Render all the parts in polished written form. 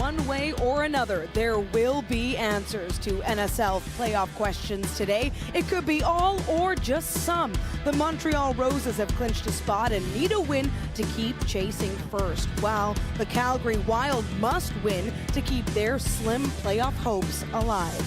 one way or another, there will be answers to NSL playoff questions today. It could be all or just some. The Montreal Roses have clinched a spot and need a win to keep chasing first, while the Calgary Wild must win to keep their slim playoff hopes alive.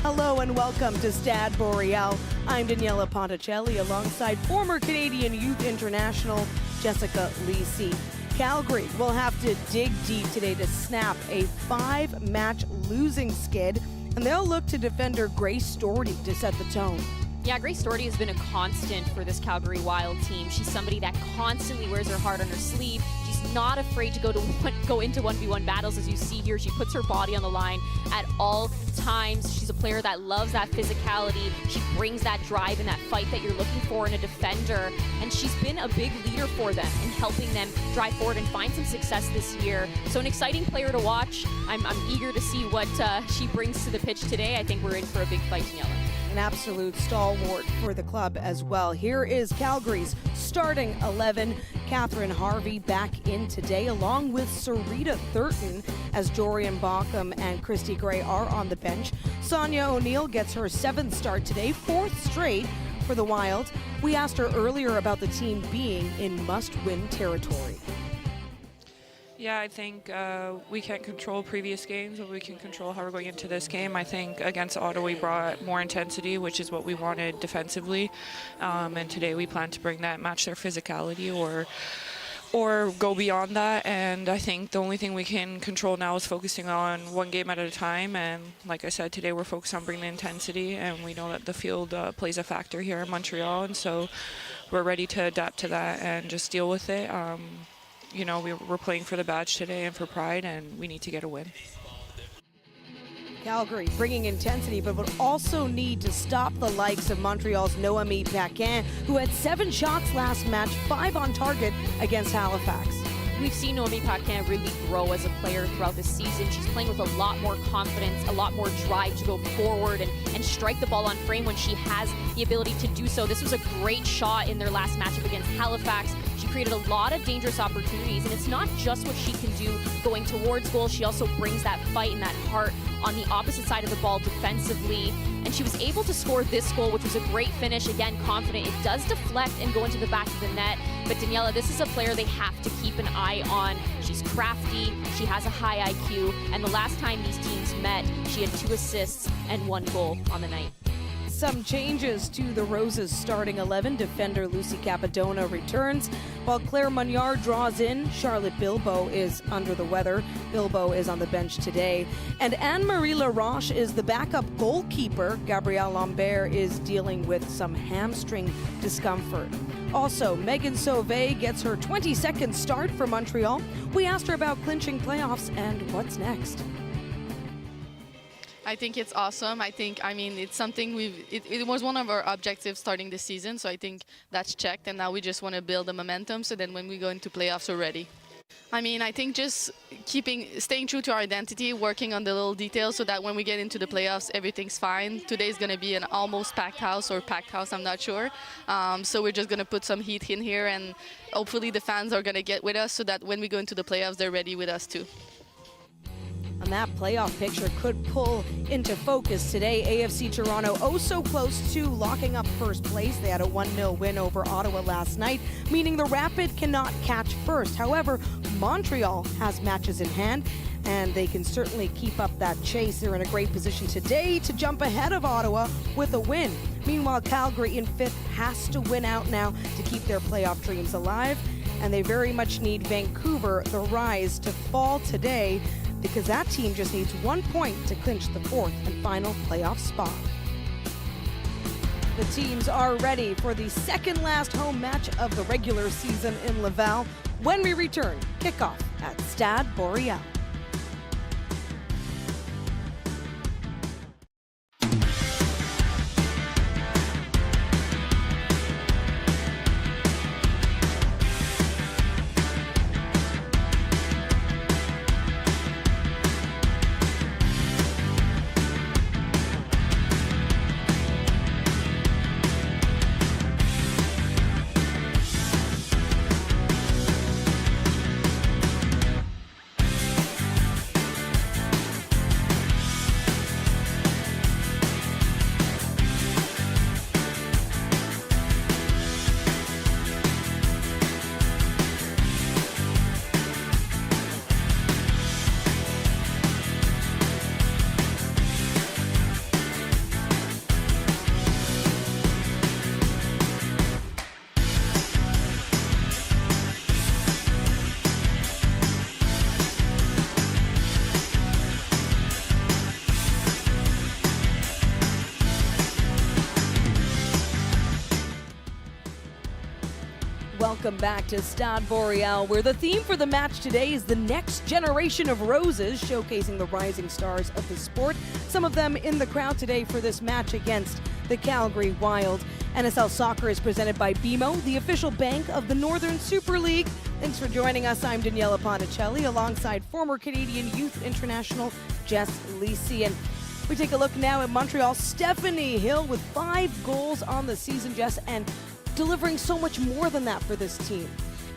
Hello and welcome to Stade Boreal. I'm Daniela Ponticelli alongside former Canadian Youth International Jessica Lisi. Calgary will have to dig deep today to snap a 5-match losing skid, and they'll look to defender Grace Doherty to set the tone. Yeah, Grace Doherty has been a constant for this Calgary Wild team. She's somebody that constantly wears her heart on her sleeve. She's not afraid to go into 1v1 battles, as you see here. She puts her body on the line at all times. She's a player that loves that physicality. She brings that drive and that fight that you're looking for in a defender. And she's been a big leader for them in helping them drive forward and find some success this year. So an exciting player to watch. I'm eager to see what she brings to the pitch today. I think we're in for a big fight in yellow. An absolute stalwart for the club as well. Here is Calgary's starting 11. Catherine Harvey back in today, along with Sarita Thurton, as Dorian Baucom and Christy Gray are on the bench. Sonia O'Neill gets her 7th start today, 4th straight for the Wild. We asked her earlier about the team being in must-win territory. Yeah, I think we can't control previous games, but we can control how we're going into this game. I think against Ottawa we brought more intensity, which is what we wanted defensively. And today we plan to bring that, match their physicality or go beyond that. And I think the only thing we can control now is focusing on one game at a time. And like I said, today we're focused on bringing the intensity, and we know that the field plays a factor here in Montreal. And so we're ready to adapt to that and just deal with it. You know, we're playing for the badge today and for pride, and we need to get a win. Calgary bringing intensity, but would also need to stop the likes of Montreal's Noémie Paquin, who had 7 shots last match, 5 on target against Halifax. We've seen Noémie Paquin really grow as a player throughout the season. She's playing with a lot more confidence, a lot more drive to go forward and strike the ball on frame when she has the ability to do so. This was a great shot in their last matchup against Halifax. She created a lot of dangerous opportunities, and it's not just what she can do going towards goal. She also brings that fight and that heart on the opposite side of the ball defensively. And she was able to score this goal, which was a great finish. Again, confident. It does deflect and go into the back of the net. But Daniela, this is a player they have to keep an eye on. She's crafty. She has a high IQ. And the last time these teams met, she had 2 assists and 1 goal on the night. Some changes to the Roses starting 11. Defender Lucy Capadona returns, while Claire Munyard draws in. Charlotte Bilbo is under the weather. Bilbo is on the bench today. And Anne-Marie Laroche is the backup goalkeeper. Gabrielle Lambert is dealing with some hamstring discomfort. Also, Megan Sauvé gets her 22nd start for Montreal. We asked her about clinching playoffs and what's next. I think it's awesome. It's something it was one of our objectives starting this season, so I think that's checked, and now we just want to build the momentum so then when we go into playoffs we're ready. I think just staying true to our identity, working on the little details so that when we get into the playoffs, everything's fine. Today's going to be an almost packed house, or packed house, I'm not sure. So we're just going to put some heat in here, and hopefully the fans are going to get with us so that when we go into the playoffs, they're ready with us too. And that playoff picture could pull into focus today. AFC Toronto oh so close to locking up first place. They had a 1-0 win over Ottawa last night, meaning the Rapid cannot catch first. However, Montreal has matches in hand, and they can certainly keep up that chase. They're in a great position today to jump ahead of Ottawa with a win. Meanwhile, Calgary in 5th has to win out now to keep their playoff dreams alive, and they very much need Vancouver, the Rise, to fall today, because that team just needs 1 point to clinch the 4th and final playoff spot. The teams are ready for the second last home match of the regular season in Laval when we return kickoff at Stade Boreal. Welcome back to Stade Boreal, where the theme for the match today is the next generation of roses, showcasing the rising stars of the sport. Some of them in the crowd today for this match against the Calgary Wild. NSL Soccer is presented by BMO, the official bank of the Northern Super League. Thanks for joining us. I'm Daniela Ponticelli, alongside former Canadian Youth International Jess Lisi. And we take a look now at Montreal. Stephanie Hill with 5 goals on the season, Jess, and delivering so much more than that for this team.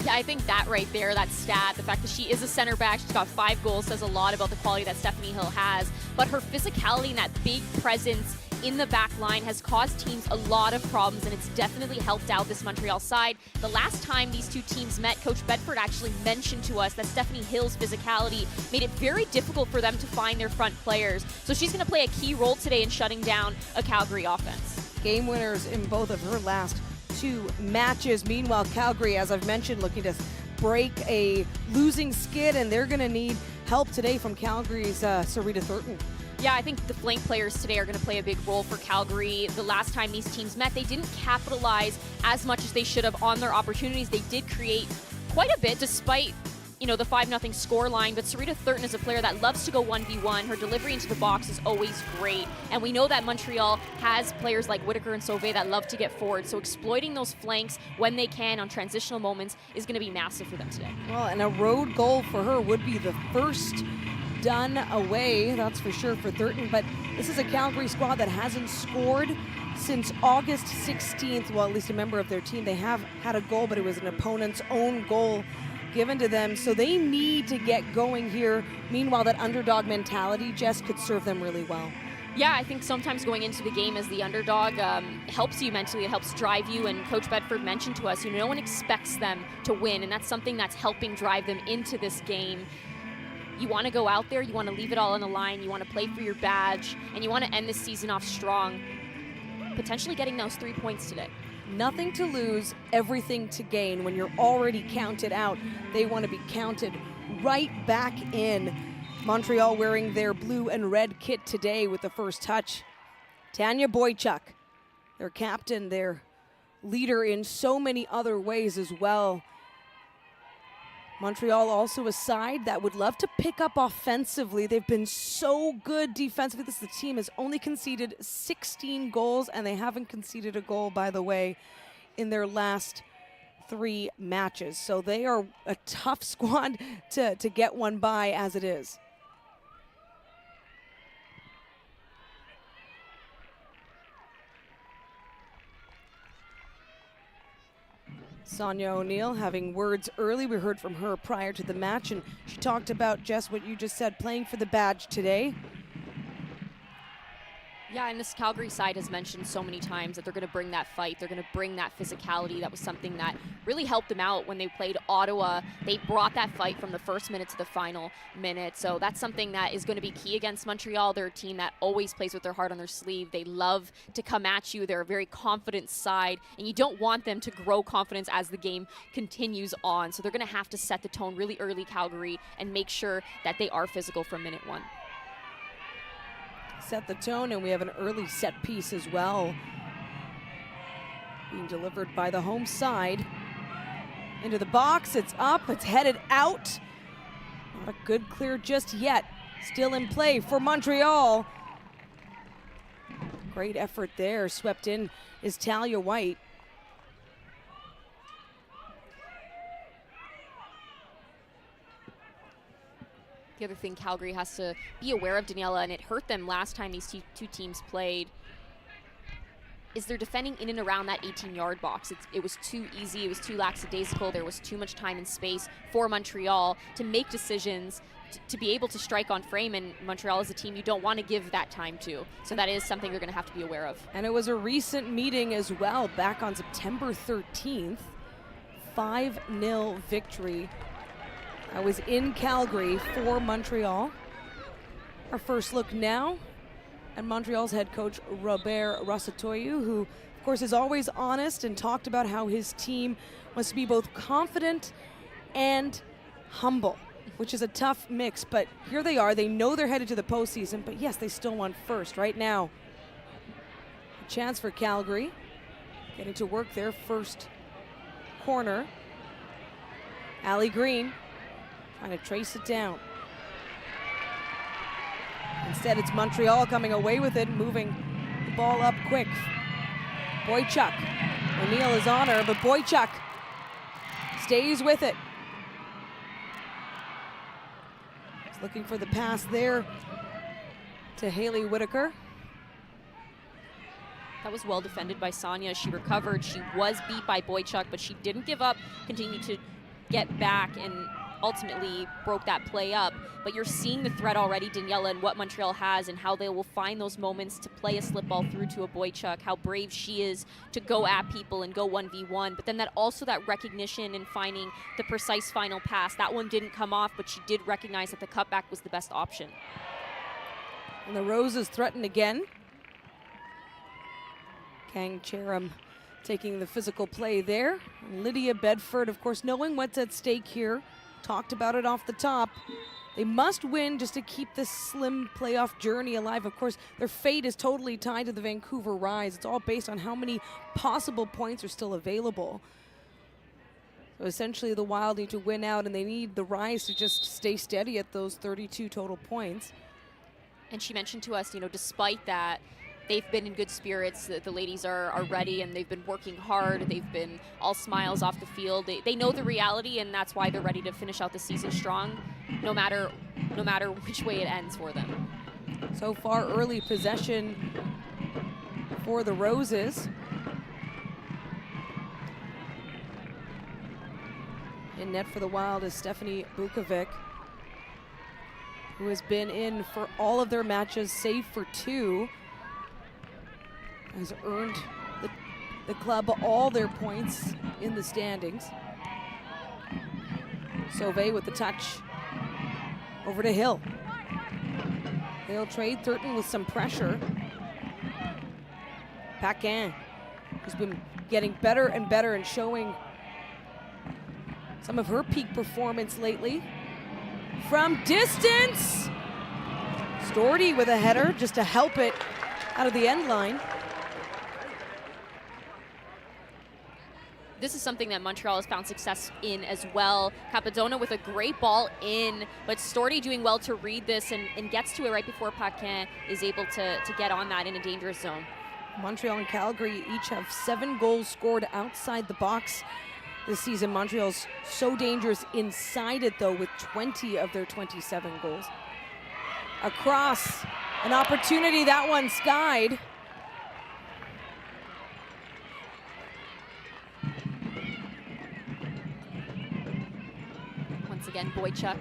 Yeah, I think that right there, that stat, the fact that she is a center back, she's got 5 goals, says a lot about the quality that Stephanie Hill has. But her physicality and that big presence in the back line has caused teams a lot of problems, and it's definitely helped out this Montreal side. The last time these two teams met, Coach Bedford actually mentioned to us that Stephanie Hill's physicality made it very difficult for them to find their front players. So she's going to play a key role today in shutting down a Calgary offense. Game winners in both of her last 2 matches. Meanwhile, Calgary, as I've mentioned, looking to break a losing skid, and they're going to need help today from Calgary's Sarita Thurton. Yeah, I think the flank players today are going to play a big role for Calgary. The last time these teams met, they didn't capitalize as much as they should have on their opportunities. They did create quite a bit despite, the 5-0 scoreline, but Sarita Thurton is a player that loves to go 1v1. Her delivery into the box is always great, and we know that Montreal has players like Whitaker and Sauvé that love to get forward, so exploiting those flanks when they can on transitional moments is going to be massive for them today. Well, and a road goal for her would be the first done away, that's for sure, for Thurton, but this is a Calgary squad that hasn't scored since August 16th. Well, at least a member of their team. They have had a goal, but it was an opponent's own goal given to them, so they need to get going here. Meanwhile, that underdog mentality, Jess, could serve them really well. Yeah, I think sometimes going into the game as the underdog helps you mentally. It helps drive you, and Coach Bedford mentioned to us, no one expects them to win, and that's something that's helping drive them into this game. You want to go out there, you want to leave it all on the line, you want to play for your badge, and you want to end this season off strong, potentially getting those 3 points today. Nothing to lose, everything to gain. When you're already counted out, they want to be counted right back in. Montreal wearing their blue and red kit today with the first touch. Tanya Boychuk, their captain, their leader in so many other ways as well. Montreal also a side that would love to pick up offensively. They've been so good defensively. The team has only conceded 16 goals, and they haven't conceded a goal, by the way, in their last 3 matches. So they are a tough squad to get one by as it is. Sonia O'Neill having words early. We heard from her prior to the match, and she talked about, Jess, what you just said, playing for the badge today. Yeah, and this Calgary side has mentioned so many times that they're going to bring that fight. They're going to bring that physicality. That was something that really helped them out when they played Ottawa. They brought that fight from the first minute to the final minute. So that's something that is going to be key against Montreal. They're a team that always plays with their heart on their sleeve. They love to come at you. They're a very confident side, and you don't want them to grow confidence as the game continues on. So they're going to have to set the tone really early, Calgary, and make sure that they are physical from minute 1. Set the tone, and we have an early set piece as well being delivered by the home side into the box. It's up, it's headed out. Not a good clear just yet. Still in play for Montreal. Great effort there. Swept in is Talia White. The other thing Calgary has to be aware of, Daniela, and it hurt them last time these two teams played, is they're defending in and around that 18-yard box. It was too easy, it was too lackadaisical, there was too much time and space for Montreal to make decisions, to be able to strike on frame, and Montreal is a team you don't want to give that time to. So that is something you're going to have to be aware of. And it was a recent meeting as well, back on September 13th, 5-0 victory. I was in Calgary for Montreal. Our first look now at Montreal's head coach, Robert Rassatoyu, who, of course, is always honest and talked about how his team must be both confident and humble, which is a tough mix. But here they are. They know they're headed to the postseason, but yes, they still won first right now. A chance for Calgary, getting to work their first corner. Allie Green trying to trace it down. Instead, it's Montreal coming away with it, moving the ball up quick. Boychuk. O'Neill is on her, but Boychuk stays with it. He's looking for the pass there to Haley Whitaker. That was well defended by Sonia. She recovered. She was beat by Boychuk, but she didn't give up, continued to get back and ultimately broke that play up. But you're seeing the threat already, Daniela, and what Montreal has and how they will find those moments to play a slip ball through to a Boychuk, how brave she is to go at people and go 1v1. But then that recognition and finding the precise final pass. That one didn't come off, but she did recognize that the cutback was the best option. And the Roses threaten again. Kang Cheram taking the physical play there. And Lydia Bedford, of course, knowing what's at stake here, talked about it off the top. They must win just to keep this slim playoff journey alive. Of course, their fate is totally tied to the Vancouver Rise. It's all based on how many possible points are still available. So essentially, the Wild need to win out, and they need the Rise to just stay steady at those 32 total points. And she mentioned to us, despite that, they've been in good spirits. The ladies are ready, and they've been working hard. They've been all smiles off the field. They know the reality, and that's why they're ready to finish out the season strong, no matter which way it ends for them. So far, early possession for the Roses. In net for the Wild is Stephanie Bukovic, who has been in for all of their matches, save for 2. Has earned the club all their points in the standings. Sauvé with the touch over to Hill. They'll trade Thurton with some pressure. Paquin, who's been getting better and better and showing some of her peak performance lately. From distance, Stordy with a header just to help it out of the end line. This is something that Montreal has found success in as well. Capadona with a great ball in, but Stordy doing well to read this and gets to it right before Paquin is able to get on that in a dangerous zone. Montreal and Calgary each have 7 goals scored outside the box this season. Montreal's so dangerous inside it, though, with 20 of their 27 goals. Across, an opportunity, that one skied. Once again, Boychuk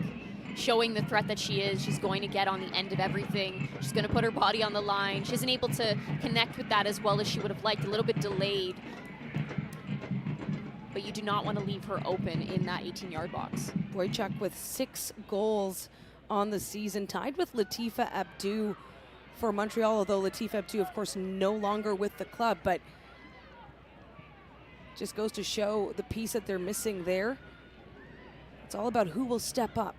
showing the threat that she is. She's going to get on the end of everything. She's going to put her body on the line. She isn't able to connect with that as well as she would have liked, a little bit delayed. But you do not want to leave her open in that 18-yard box. Boychuk with 6 goals on the season, tied with Latifa Abdou for Montreal, although Latifa Abdou, of course, no longer with the club, but just goes to show the piece that they're missing there. It's all about who will step up.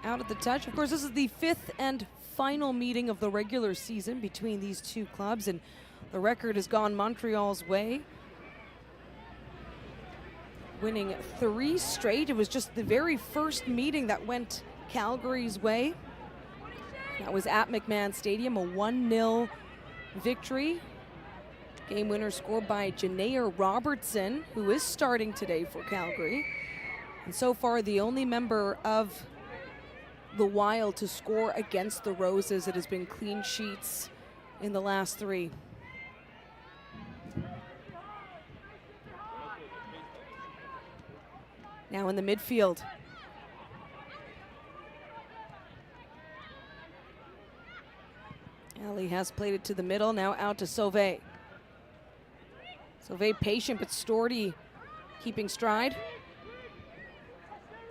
Out at the touch. Of course, this is the 5th and final meeting of the regular season between these two clubs, and the record has gone Montreal's way, winning 3 straight. It was just the very first meeting that went Calgary's way. That was at McMahon Stadium, a 1-0 victory. Game winner scored by Janaea Robertson, who is starting today for Calgary. And so far, the only member of the Wild to score against the Roses. It has been clean sheets in the last 3. Now in the midfield. Ali has played it to the middle, now out to Sauvé. Sauvé patient, but Stordy keeping stride.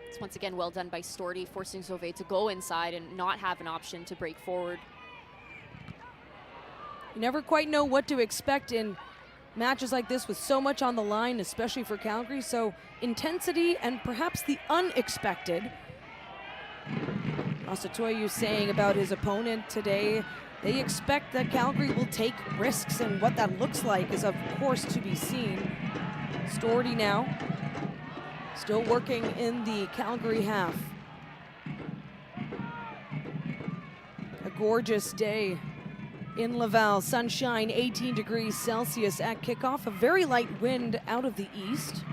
It's once again well done by Stordy, forcing Sauvé to go inside and not have an option to break forward. You never quite know what to expect in matches like this with so much on the line, especially for Calgary. So intensity and perhaps the unexpected Asatoyu saying about his opponent today, they expect that Calgary will take risks, and what that looks like is of course to be seen. Stordy now, still working in the Calgary half. A gorgeous day in Laval, sunshine, 18 degrees Celsius at kickoff, a very light wind out of the east.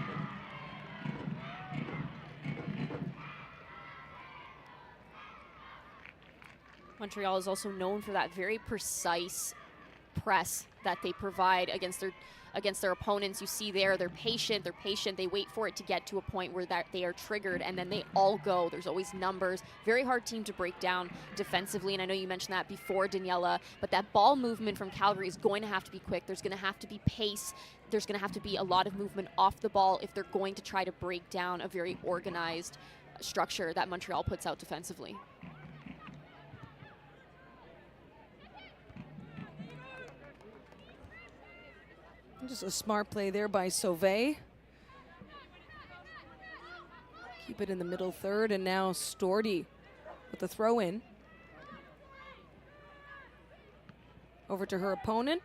Montreal is also known for that very precise press that they provide against their opponents. You see there, they're patient, they wait for it to get to a point where they are triggered, and then they all go. There's always numbers. Very hard team to break down defensively, and I know you mentioned that before, Daniela, but that ball movement from Calgary is going to have to be quick. There's going to have to be pace. There's going to have to be a lot of movement off the ball if they're going to try to break down a very organized structure that Montreal puts out defensively. Just a smart play there by Sauvé. Keep it in the middle third, and now Stordy with the throw in. Over to her opponent.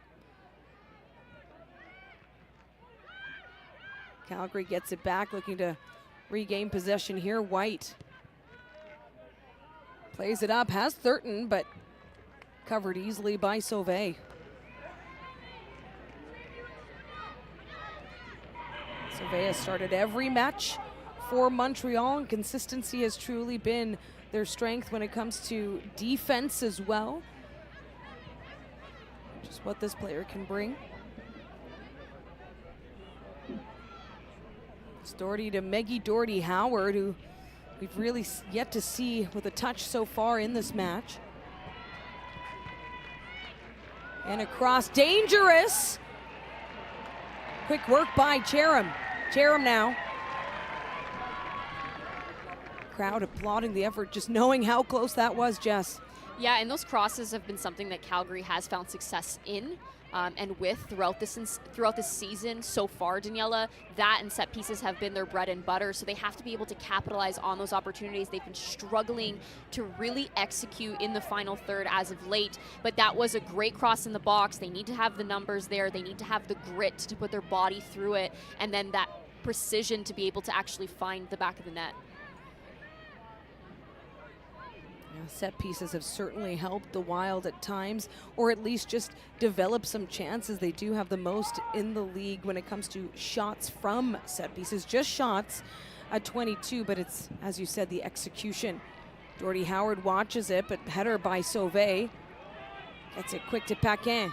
Calgary gets it back, looking to regain possession here. White plays it up, has Thurton, but covered easily by Sauvé. Sauvé has started every match for Montreal, and consistency has truly been their strength when it comes to defense as well. Just what this player can bring. Stordy to Maggie Doherty Howard, who we've really yet to see with a touch so far in this match. And across, dangerous. Quick work by Cherim. Cherim now. Crowd applauding the effort, just knowing how close that was, Jess. Yeah, and those crosses have been something that Calgary has found success in and with throughout this season so far, Daniela. That and set pieces have been their bread and butter, so they have to be able to capitalize on those opportunities. They've been struggling to really execute in the final third as of late, but that was a great cross in the box. They need to have the numbers there. They need to have the grit to put their body through it, and then that precision to be able to actually find the back of the net. Set pieces have certainly helped the Wild at times, or at least just develop some chances. They do have the most in the league when it comes to shots from set pieces, just shots at 22, but it's, as you said, the execution. Doherty Howard watches it, but header by Sauvé. Gets it quick to Paquin.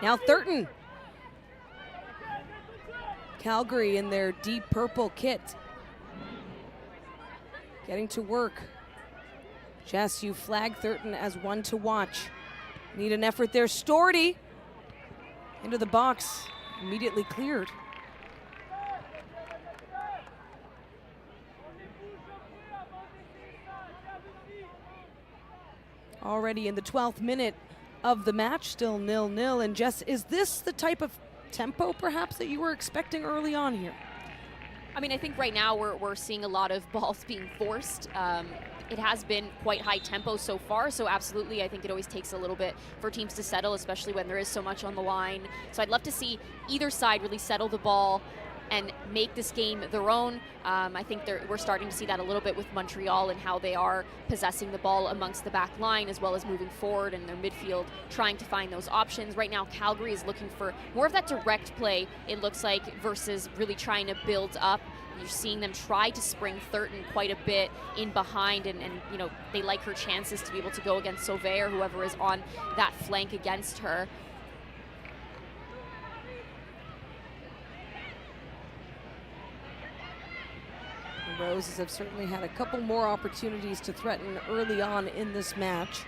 Now Thurton. Calgary in their deep purple kit. Getting to work. Jess, you flag Thurton as one to watch. Need an effort there. Stordy into the box, immediately cleared. Already in the 12th minute of the match, still 0-0. And Jess, is this the type of tempo perhaps that you were expecting early on here? I mean, I think right now we're seeing a lot of balls being forced. It has been quite high tempo so far, so absolutely I think it always takes a little bit for teams to settle, especially when there is so much on the line. So I'd love to see either side really settle the ball and make this game their own. I think we're starting to see that a little bit with Montreal and how they are possessing the ball amongst the back line as well as moving forward in their midfield, trying to find those options. Right now, Calgary is looking for more of that direct play, it looks like, versus really trying to build up. You're seeing them try to spring Thurton quite a bit in behind, and you know, they like her chances to be able to go against Sauvé or whoever is on that flank against her. The Roses have certainly had a couple more opportunities to threaten early on in this match.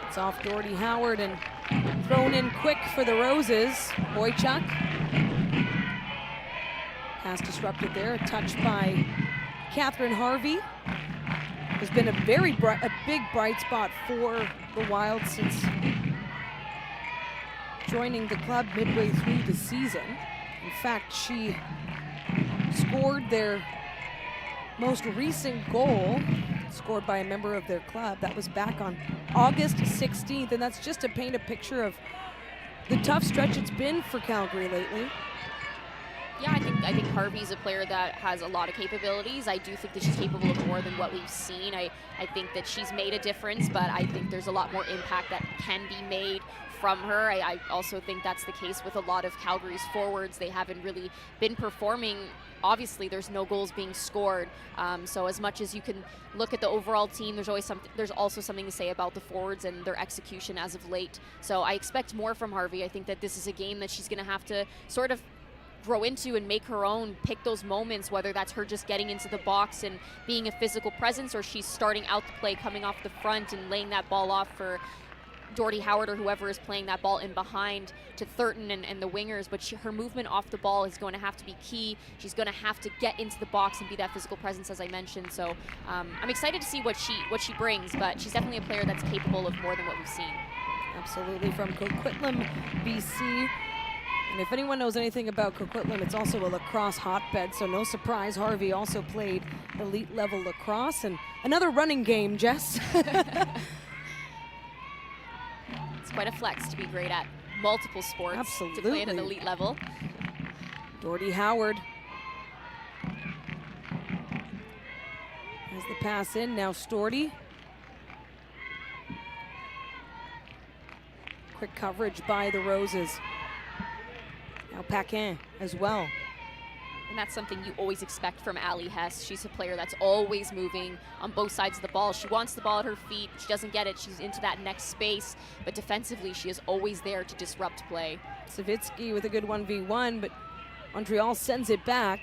It's off Doherty Howard and thrown in quick for the Roses. Boychuk. Pass disrupted there. A touch by Catherine Harvey. Has been a big bright spot for the Wild since joining the club midway through the season. In fact, she scored their most recent goal, scored by a member of their club. That was back on August 16th, and that's just to paint a picture of the tough stretch it's been for Calgary lately. Yeah, I think Harvey's a player that has a lot of capabilities. I do think that she's capable of more than what we've seen. I think that she's made a difference, but I think there's a lot more impact that can be made from her. I also think that's the case with a lot of Calgary's forwards. They haven't really been performing. Obviously, there's no goals being scored. So as much as you can look at the overall team, there's also something to say about the forwards and their execution as of late. So I expect more from Harvey. I think that this is a game that she's going to have to sort of grow into and make her own, pick those moments, whether that's her just getting into the box and being a physical presence, or she's starting out the play, coming off the front and laying that ball off for Doherty Howard or whoever is playing that ball in behind to Thurton and the wingers. But her movement off the ball is going to have to be key. She's going to have to get into the box and be that physical presence, as I mentioned. So I'm excited to see what she brings, but she's definitely a player that's capable of more than what we've seen. Absolutely, from Coquitlam, BC. And if anyone knows anything about Coquitlam, it's also a lacrosse hotbed, so no surprise Harvey also played elite level lacrosse. And another running game, Jess. It's quite a flex to be great at multiple sports. Absolutely. To play at an elite level. Doherty Howard has the pass in, now Storty. Quick coverage by the Roses. Now Paquin as well. And that's something you always expect from Ali Hess. She's a player that's always moving on both sides of the ball. She wants the ball at her feet. She doesn't get it. She's into that next space. But defensively, she is always there to disrupt play. Savitsky with a good 1v1, but Montreal sends it back.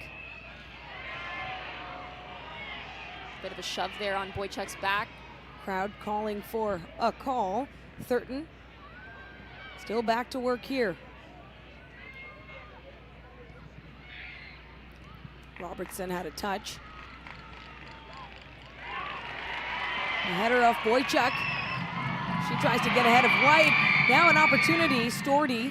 Bit of a shove there on Boychuk's back. Crowd calling for a call. Thurton still back to work here. Robertson had a touch. The header off Boychuk. She tries to get ahead of White. Now an opportunity, Storty.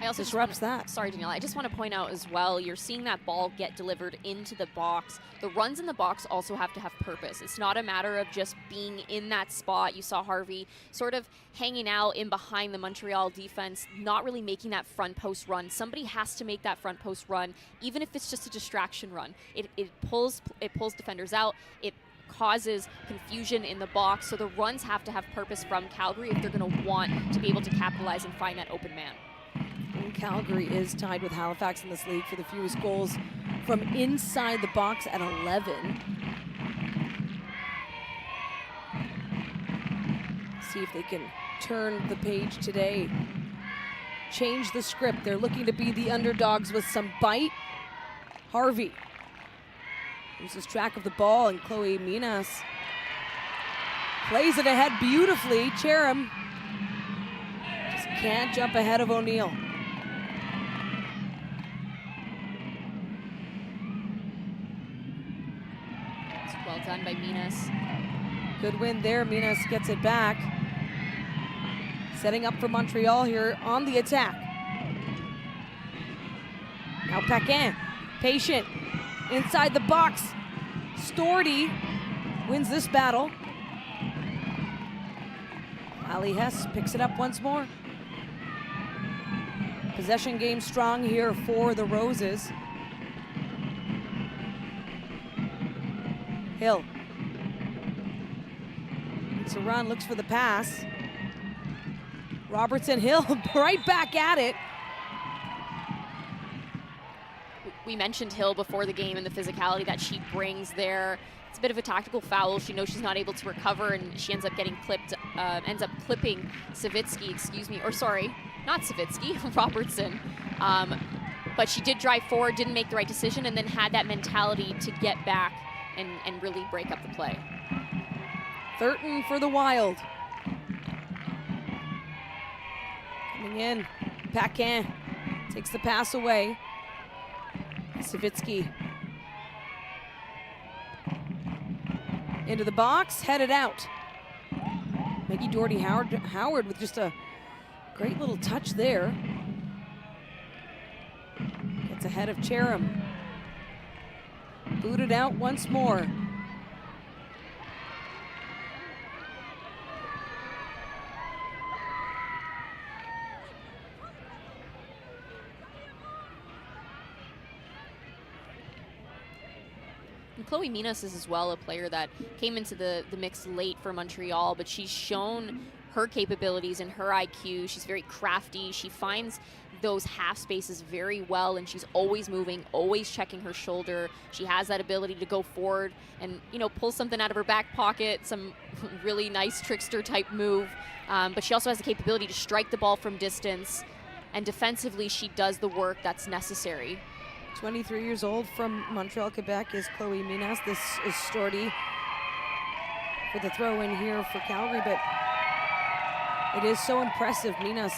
I also disrupts that. Sorry, Danielle. I just want to point out as well, you're seeing that ball get delivered into the box. The runs in the box also have to have purpose. It's not a matter of just being in that spot. You saw Harvey sort of hanging out in behind the Montreal defense, not really making that front post run. Somebody has to make that front post run, even if it's just a distraction run. It pulls defenders out. It causes confusion in the box. So the runs have to have purpose from Calgary if they're going to want to be able to capitalize and find that open man. And Calgary is tied with Halifax in this league for the fewest goals from inside the box at 11. See if they can turn the page today. Change the script. They're looking to be the underdogs with some bite. Harvey loses track of the ball, and Chloe Minas plays it ahead beautifully. Cherim just can't jump ahead of O'Neill. Well done by Minas. Good win there. Minas gets it back. Setting up for Montreal here on the attack. Now Paquin, patient, inside the box. Storty wins this battle. Ali Hess picks it up once more. Possession game strong here for the Roses. Hill. It's a run, looks for the pass. Robertson, Hill right back at it. We mentioned Hill before the game and the physicality that she brings there. It's a bit of a tactical foul. She knows she's not able to recover, and she ends up getting clipped, ends up clipping Savitsky, or sorry, not Savitsky, Robertson. But she did drive forward, didn't make the right decision, and then had that mentality to get back and really break up the play. Thurton for the Wild. Coming in, Paquin takes the pass away. Savitsky into the box, headed out. Maggie Doherty Howard with just a Great little touch there. Gets ahead of Cherim. Booted out once more. And Chloe Minas is as well a player that came into the mix late for Montreal, but she's shown her capabilities and her IQ. She's very crafty. She finds those half spaces very well, and she's always moving, always checking her shoulder. She has that ability to go forward and, you know, pull something out of her back pocket, some really nice trickster type move. But she also has the capability to strike the ball from distance, and defensively she does the work that's necessary. 23 years old from Montreal, Quebec is Chloe Minas. This is Storty for the throw in here for Calgary, but it is so impressive. Minas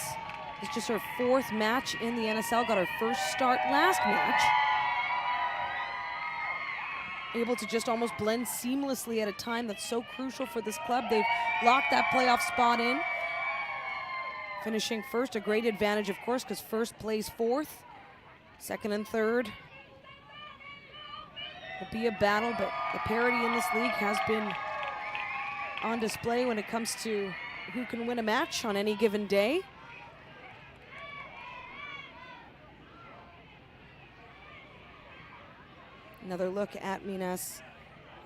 is just her 4th match in the NSL, got her first start last match. Able to just almost blend seamlessly at a time that's so crucial for this club. They've locked that playoff spot in. Finishing first, a great advantage, of course, because first plays 4th. Second and third will be a battle, but the parity in this league has been on display when it comes to who can win a match on any given day. Another look at Minas.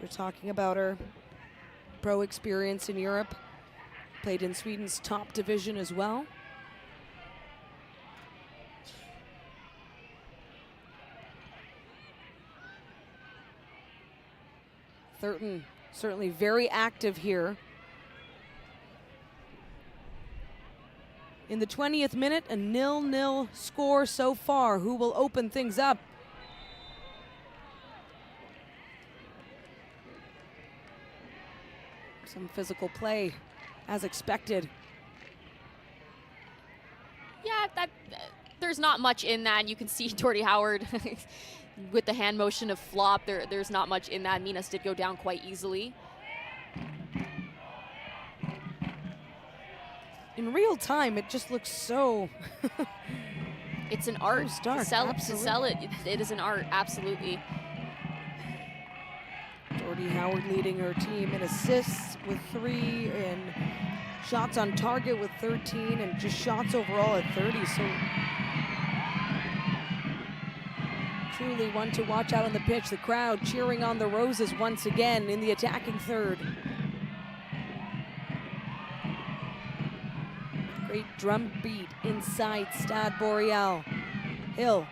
We're talking about her pro experience in Europe. Played in Sweden's top division as well. Thurton certainly very active here. In the 20th minute, a 0-0 score so far. Who will open things up? Some physical play as expected. Yeah, there's not much in that. You can see Torty Howard with the hand motion of flop. There's not much in that. Minas did go down quite easily. In real time, it just looks so it's an art. stark, To sell it, it is an art, absolutely. Torty Howard leading her team in assists with 3 and shots on target with 13 and just shots overall at 30. So truly one to watch out on the pitch. The crowd cheering on the Roses once again in the attacking third. Great drum beat inside Stade Boreal. Hill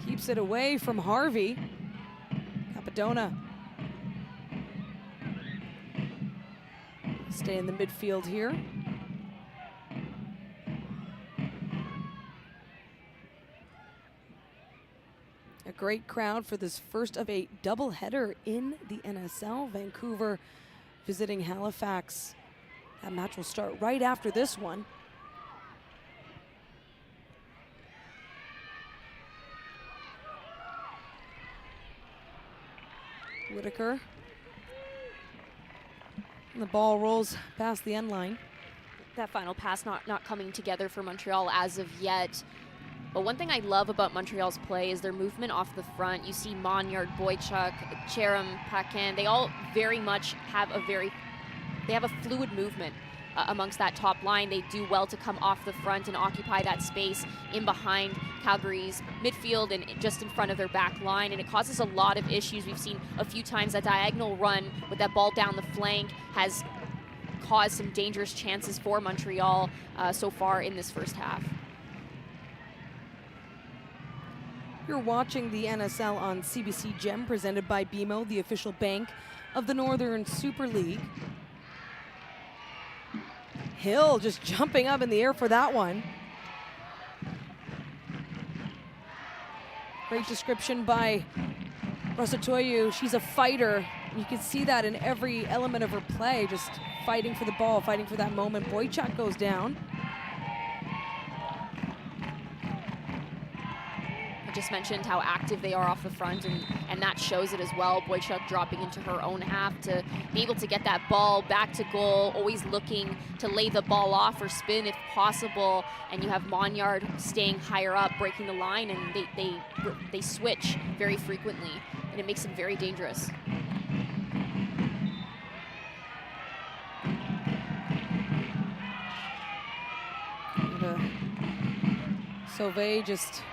keeps it away from Harvey. Capadona stay in the midfield here. A great crowd for this first of a doubleheader in the NSL. Vancouver visiting Halifax. That match will start right after this one. Whitaker. And the ball rolls past the end line. That final pass not coming together for Montreal as of yet. But one thing I love about Montreal's play is their movement off the front. You see Monyard, Boychuk, Cherim, Paquin. They all very much have a fluid movement amongst that top line. They do well to come off the front and occupy that space in behind Calgary's midfield and just in front of their back line, and it causes a lot of issues. We've seen a few times that diagonal run with that ball down the flank has caused some dangerous chances for Montreal so far in this first half. You're watching the NSL on CBC Gem, presented by BMO, the official bank of the Northern Super League. Hill just jumping up in the air for that one. Great description by Rosatoyu. She's a fighter. You can see that in every element of her play, just fighting for the ball, fighting for that moment. Boychuk goes down. just mentioned how active they are off the front, and that shows it as well. Boychuk dropping into her own half to be able to get that ball back to goal, always looking to lay the ball off or spin if possible. And you have Monyard staying higher up, breaking the line, and they switch very frequently, and it makes them very dangerous. Sauvé just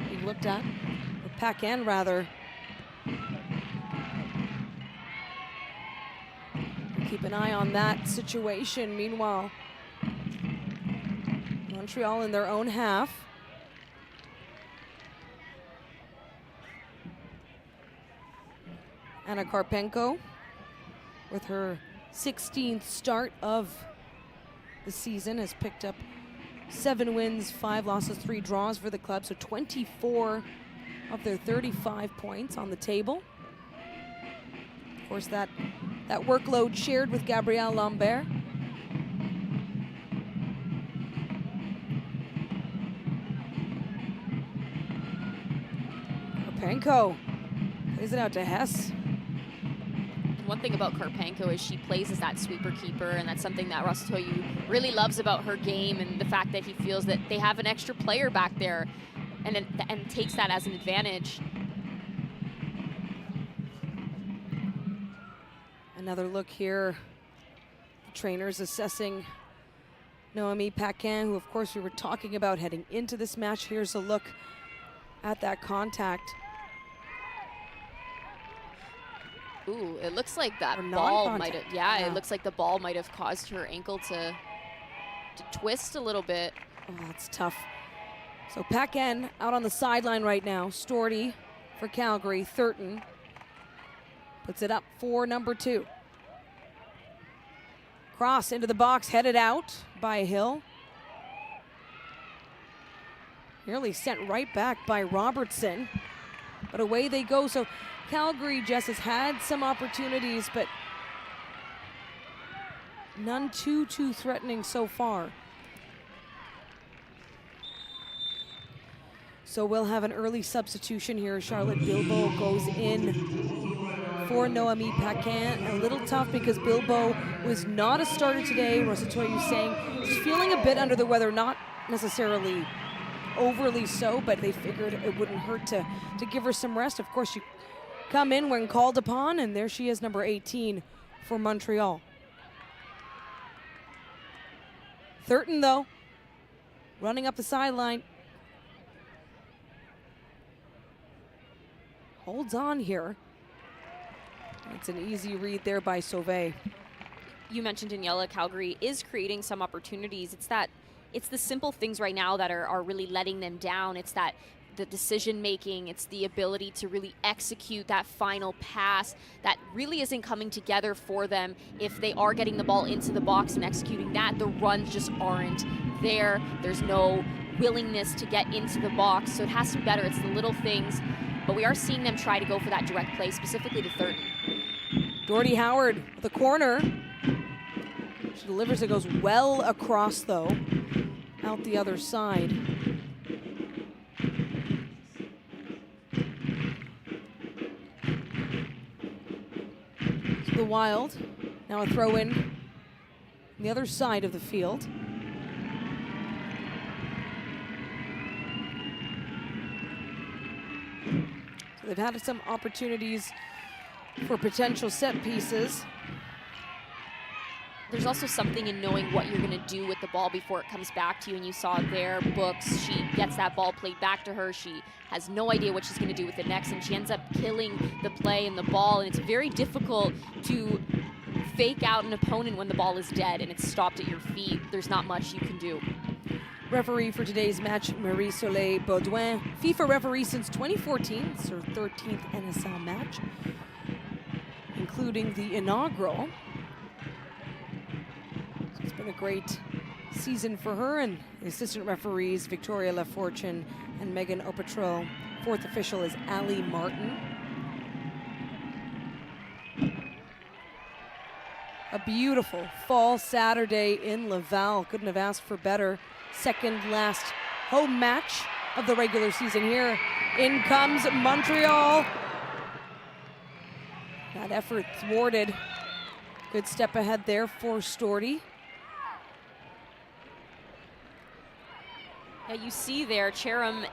being looked at, or Paquin rather. Keep an eye on that situation. Meanwhile, Montreal in their own half. Anna Karpenko with her 16th start of the season has picked up 7 wins, 5 losses, 3 draws for the club. So 24 of their 35 points on the table. Of course, that workload shared with Gabrielle Lambert. Karpenko plays it out to Hess. One thing about Karpenko is she plays as that sweeper keeper, and that's something that Rosatoyu really loves about her game, and the fact that he feels that they have an extra player back there and takes that as an advantage. Another look here. The trainers assessing Noémie Paquin, who of course we were talking about heading into this match. Here's a look at that contact. Ooh, it looks like that Or ball might have, yeah, it looks like the ball might have caused her ankle to twist a little bit. Oh, that's tough. So Paquin out on the sideline right now. Storty for Calgary. Thurton puts it up for number 2. Cross into the box, headed out by Hill. Nearly sent right back by Robertson. But away they go. So Calgary, Jess, has had some opportunities, but none too threatening so far. So we'll have an early substitution here. Charlotte Bilbo goes in for Noémie Paquin. A little tough because Bilbo was not a starter today. Rosatoyu saying she's feeling a bit under the weather, not necessarily overly so, but they figured it wouldn't hurt to give her some rest. Of course, she come in when called upon, and there she is, number 18 for Montreal. Thurton, though, running up the sideline. Holds on here. It's an easy read there by Sauvé. You mentioned Daniela, Calgary is creating some opportunities. It's the simple things right now that are really letting them down. It's the decision making, it's the ability to really execute that final pass that really isn't coming together for them. If they are getting the ball into the box and executing that, the runs just aren't there. There's no willingness to get into the box, so it has to be better. It's the little things, but we are seeing them try to go for that direct play, specifically to Thurton. Doherty Howard, the corner. She delivers it, goes well across though, out the other side. The Wild, now a throw in on the other side of the field. So they've had some opportunities for potential set pieces. There's also something in knowing what you're going to do with the ball before it comes back to you, and you saw there, Books, she gets that ball played back to her. She has no idea what she's going to do with it next, and she ends up killing the play and the ball, and it's very difficult to fake out an opponent when the ball is dead and it's stopped at your feet. There's not much you can do. Referee for today's match, Marie-Soleil Baudouin. FIFA referee since 2014. It's her 13th NSL match, including the inaugural. So it's been a great season for her, and the assistant referees, Victoria Lafortune and Megan Opatro. Fourth official is Ali Martin. A beautiful fall Saturday in Laval. Couldn't have asked for better. Second last home match of the regular season here. In comes Montreal. That effort thwarted. Good step ahead there for Storty. Yeah, you see there, Cheram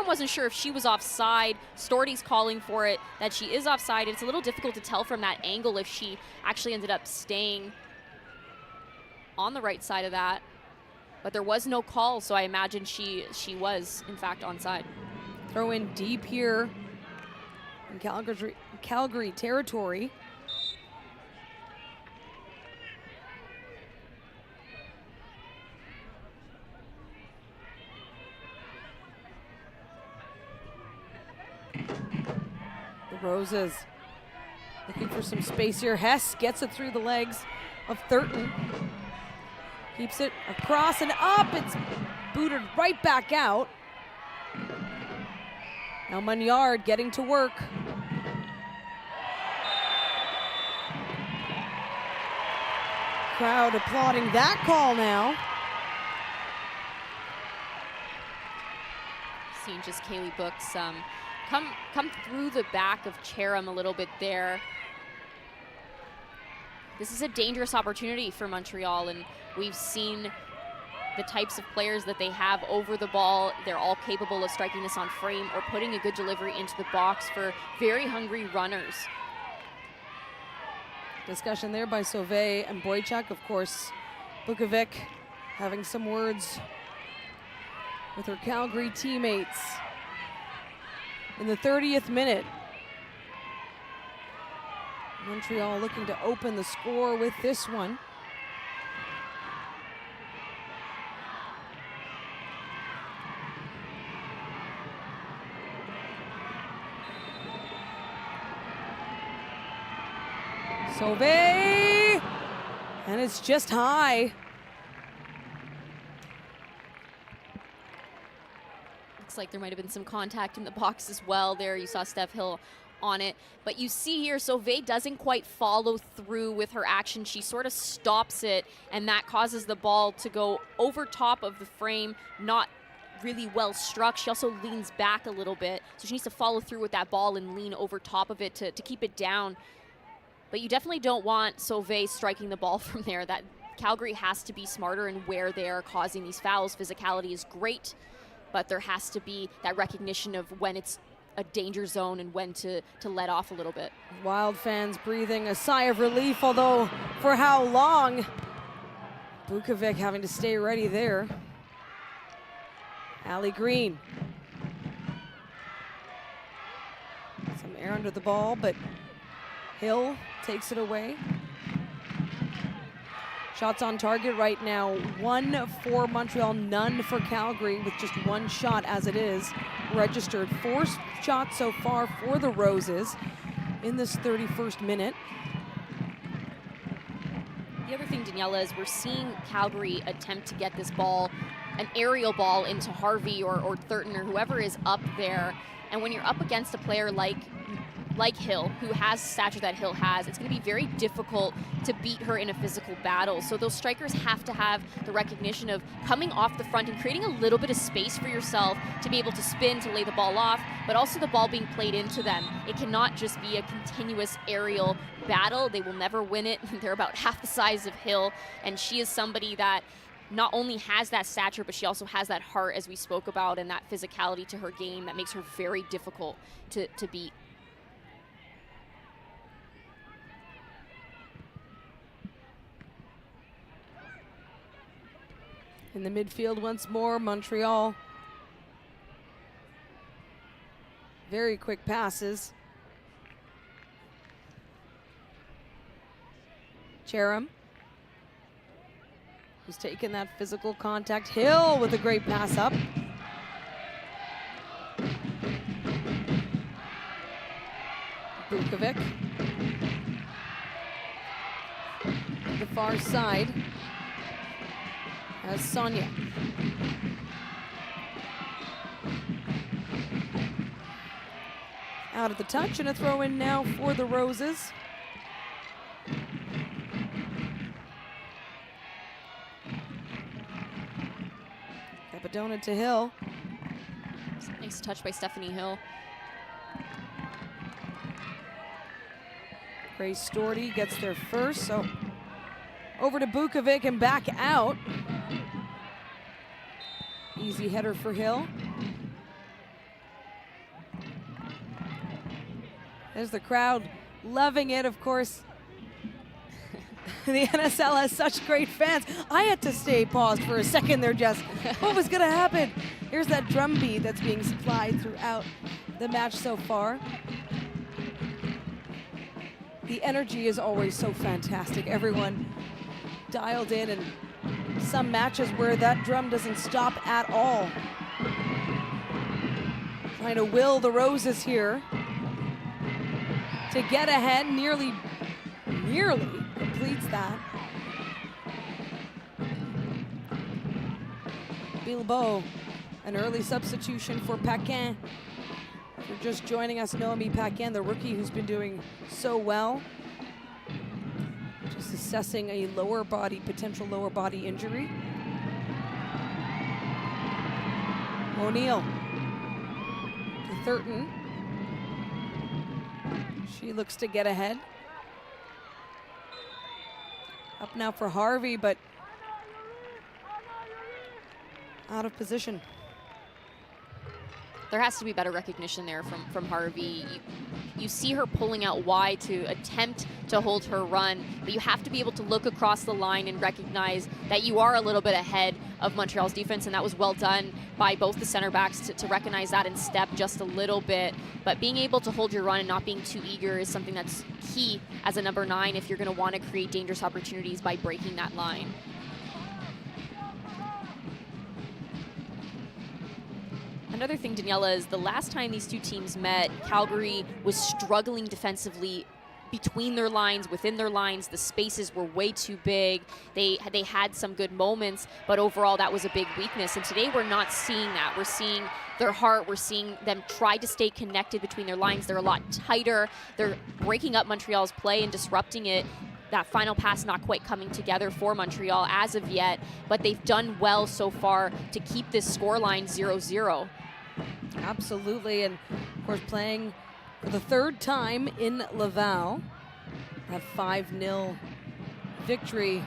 wasn't sure if she was offside. Storty's calling for it, that she is offside. It's a little difficult to tell from that angle if she actually ended up staying on the right side of that. But there was no call, so I imagine she was, in fact, onside. Throw in deep here in Calgary territory. The Roses looking for some space here. Hess gets it through the legs of Thurton. Keeps it across and up. It's booted right back out. Now Munyard getting to work. Crowd applauding that call now. Seeing just Kaylee Books come through the back of Cheram a little bit there. This is a dangerous opportunity for Montreal, and we've seen the types of players that they have over the ball. They're all capable of striking this on frame or putting a good delivery into the box for very hungry runners. Discussion there by Sauvé and Boychuk. Of course, Bukovic having some words with her Calgary teammates. In the 30th minute, Montreal looking to open the score with this one. Sauvé, and it's just high. Looks like there might have been some contact in the box as well there. You saw Steph Hill on it, but you see here Sauvé doesn't quite follow through with her action. She sort of stops it, and that causes the ball to go over top of the frame, not really well struck. She also leans back a little bit, so she needs to follow through with that ball and lean over top of it to keep it down. But you definitely don't want Sauvé striking the ball from there. That Calgary has to be smarter in where they are causing these fouls. Physicality is great, but there has to be that recognition of when it's a danger zone and when to let off a little bit. Wild fans breathing a sigh of relief, although for how long? Bukovic having to stay ready there. Allie Green. Some air under the ball, but Hill takes it away. Shots on target right now, 1 for Montreal, none for Calgary, with just 1 shot as it is registered. 4 shots so far for the Roses in this 31st minute. The other thing, Daniela, is we're seeing Calgary attempt to get this ball, an aerial ball, into Harvey or Thurton or whoever is up there. And when you're up against a player like Hill, who has stature that Hill has, it's going to be very difficult to beat her in a physical battle. So those strikers have to have the recognition of coming off the front and creating a little bit of space for yourself to be able to spin, to lay the ball off, but also the ball being played into them. It cannot just be a continuous aerial battle. They will never win it. They're about half the size of Hill, and she is somebody that not only has that stature, but she also has that heart, as we spoke about, and that physicality to her game that makes her very difficult to beat. In the midfield once more, Montreal. Very quick passes. Cheram, who's taken that physical contact. Hill with a great pass up. Bukovic. The far side. As Sonia. Out of the touch, and a throw in now for the Roses. Capadona to Hill. Nice touch by Stephanie Hill. Grace Storty gets there first, so over to Bukovic and back out. Easy header for Hill. There's the crowd loving it, of course. The NSL has such great fans. I had to stay paused for a second there, Jess. What was gonna happen? Here's that drum beat that's being supplied throughout the match so far. The energy is always so fantastic. Everyone dialed in, and some matches where that drum doesn't stop at all. Trying to will the Roses here to get ahead, nearly completes that. Bilbao, an early substitution for Paquin. If you're just joining us, Noémie Paquin, the rookie who's been doing so well. Just assessing a potential lower body injury. O'Neill to Thurton. She looks to get ahead. Up now for Harvey, but out of position. There has to be better recognition there from Harvey. You see her pulling out wide to attempt to hold her run, but you have to be able to look across the line and recognize that you are a little bit ahead of Montreal's defense, and that was well done by both the center backs to recognize that and step just a little bit. But being able to hold your run and not being too eager is something that's key as a number 9 if you're going to want to create dangerous opportunities by breaking that line. Another thing, Daniela, is the last time these two teams met, Calgary was struggling defensively between their lines, within their lines. The spaces were way too big. They had some good moments, but overall that was a big weakness. And today we're not seeing that. We're seeing their heart. We're seeing them try to stay connected between their lines. They're a lot tighter. They're breaking up Montreal's play and disrupting it. That final pass not quite coming together for Montreal as of yet, but they've done well so far to keep this scoreline 0-0. Absolutely, and of course playing for the 3rd time in Laval. That 5-0 victory.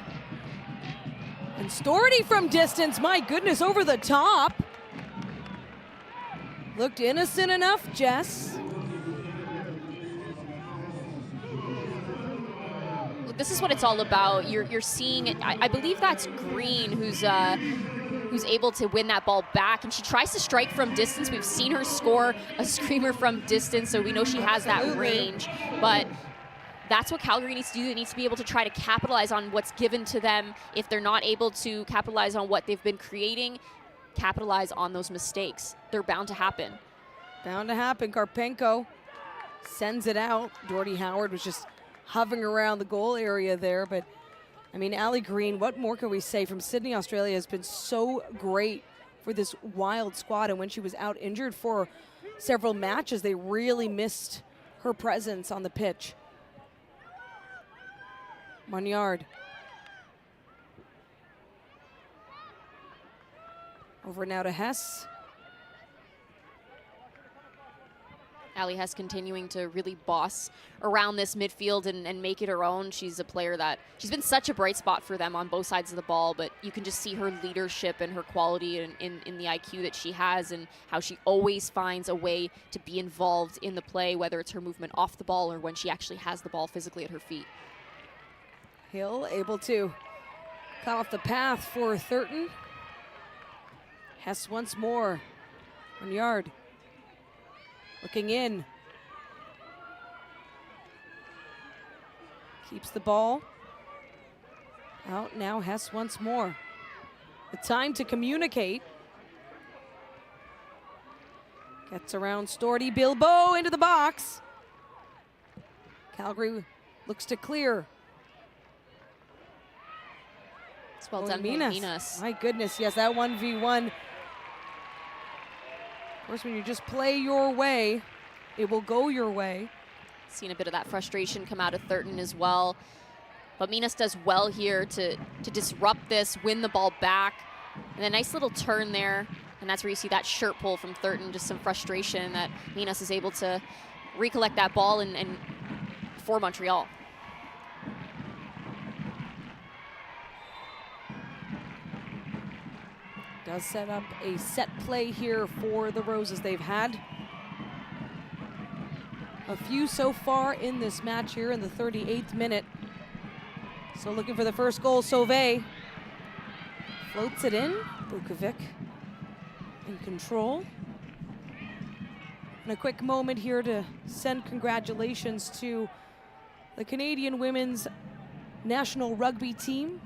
And Storty from distance, my goodness, over the top. Looked innocent enough, Jess. This is what it's all about. You're seeing, I believe that's Green who's able to win that ball back, and she tries to strike from distance. We've seen her score a screamer from distance, so we know she has that range. But that's what Calgary needs to do. They need to be able to try to capitalize on what's given to them. If they're not able to capitalize on what they've been creating, capitalize on those mistakes. They're bound to happen. Bound to happen. Karpenko sends it out. Doherty Howard was just hovering around the goal area there, but I mean, Allie Green, what more can we say from Sydney, Australia, has been so great for this Wild squad. And when she was out injured for several matches, they really missed her presence on the pitch. Monyard. Over now to Hess. Allie Hess continuing to really boss around this midfield and make it her own. She's a player that, she's been such a bright spot for them on both sides of the ball, but you can just see her leadership and her quality in the IQ that she has, and how she always finds a way to be involved in the play, whether it's her movement off the ball or when she actually has the ball physically at her feet. Hill able to cut off the path for Thurton. Hess once more. Monyard. Looking in. Keeps the ball. Out now, Hess once more. The time to communicate. Gets around Storty. Bilbao into the box. Calgary looks to clear. It's well done by Minas. My goodness, yes, that 1v1. Of course, when you just play your way, it will go your way. Seen a bit of that frustration come out of Thurton as well. But Minas does well here to disrupt this, win the ball back. And a nice little turn there And that's where you see that shirt pull from Thurton, just some frustration that Minas is able to recollect that ball and for Montreal. Does set up a set play here for the Roses. They've had a few so far in this match here in the 38th minute. So looking for the first goal, Sauvé floats it in. Bukovic in control. And a quick moment here to send congratulations to the Canadian women's national rugby team,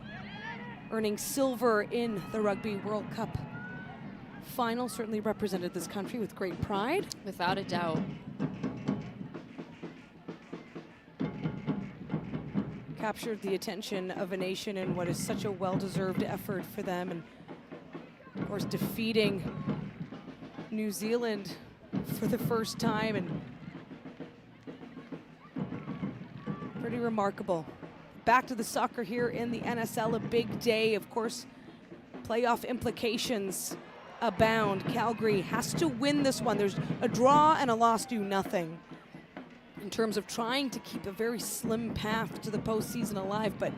earning silver in the Rugby World Cup final. Certainly represented this country with great pride. Without a doubt. Captured the attention of a nation in what is such a well-deserved effort for them. And of course, defeating New Zealand for the first time, and pretty remarkable. Back to the soccer here in the NSL, a big day. Of course, playoff implications abound. Calgary has to win this one. There's a draw and a loss do nothing in terms of trying to keep a very slim path to the postseason alive, but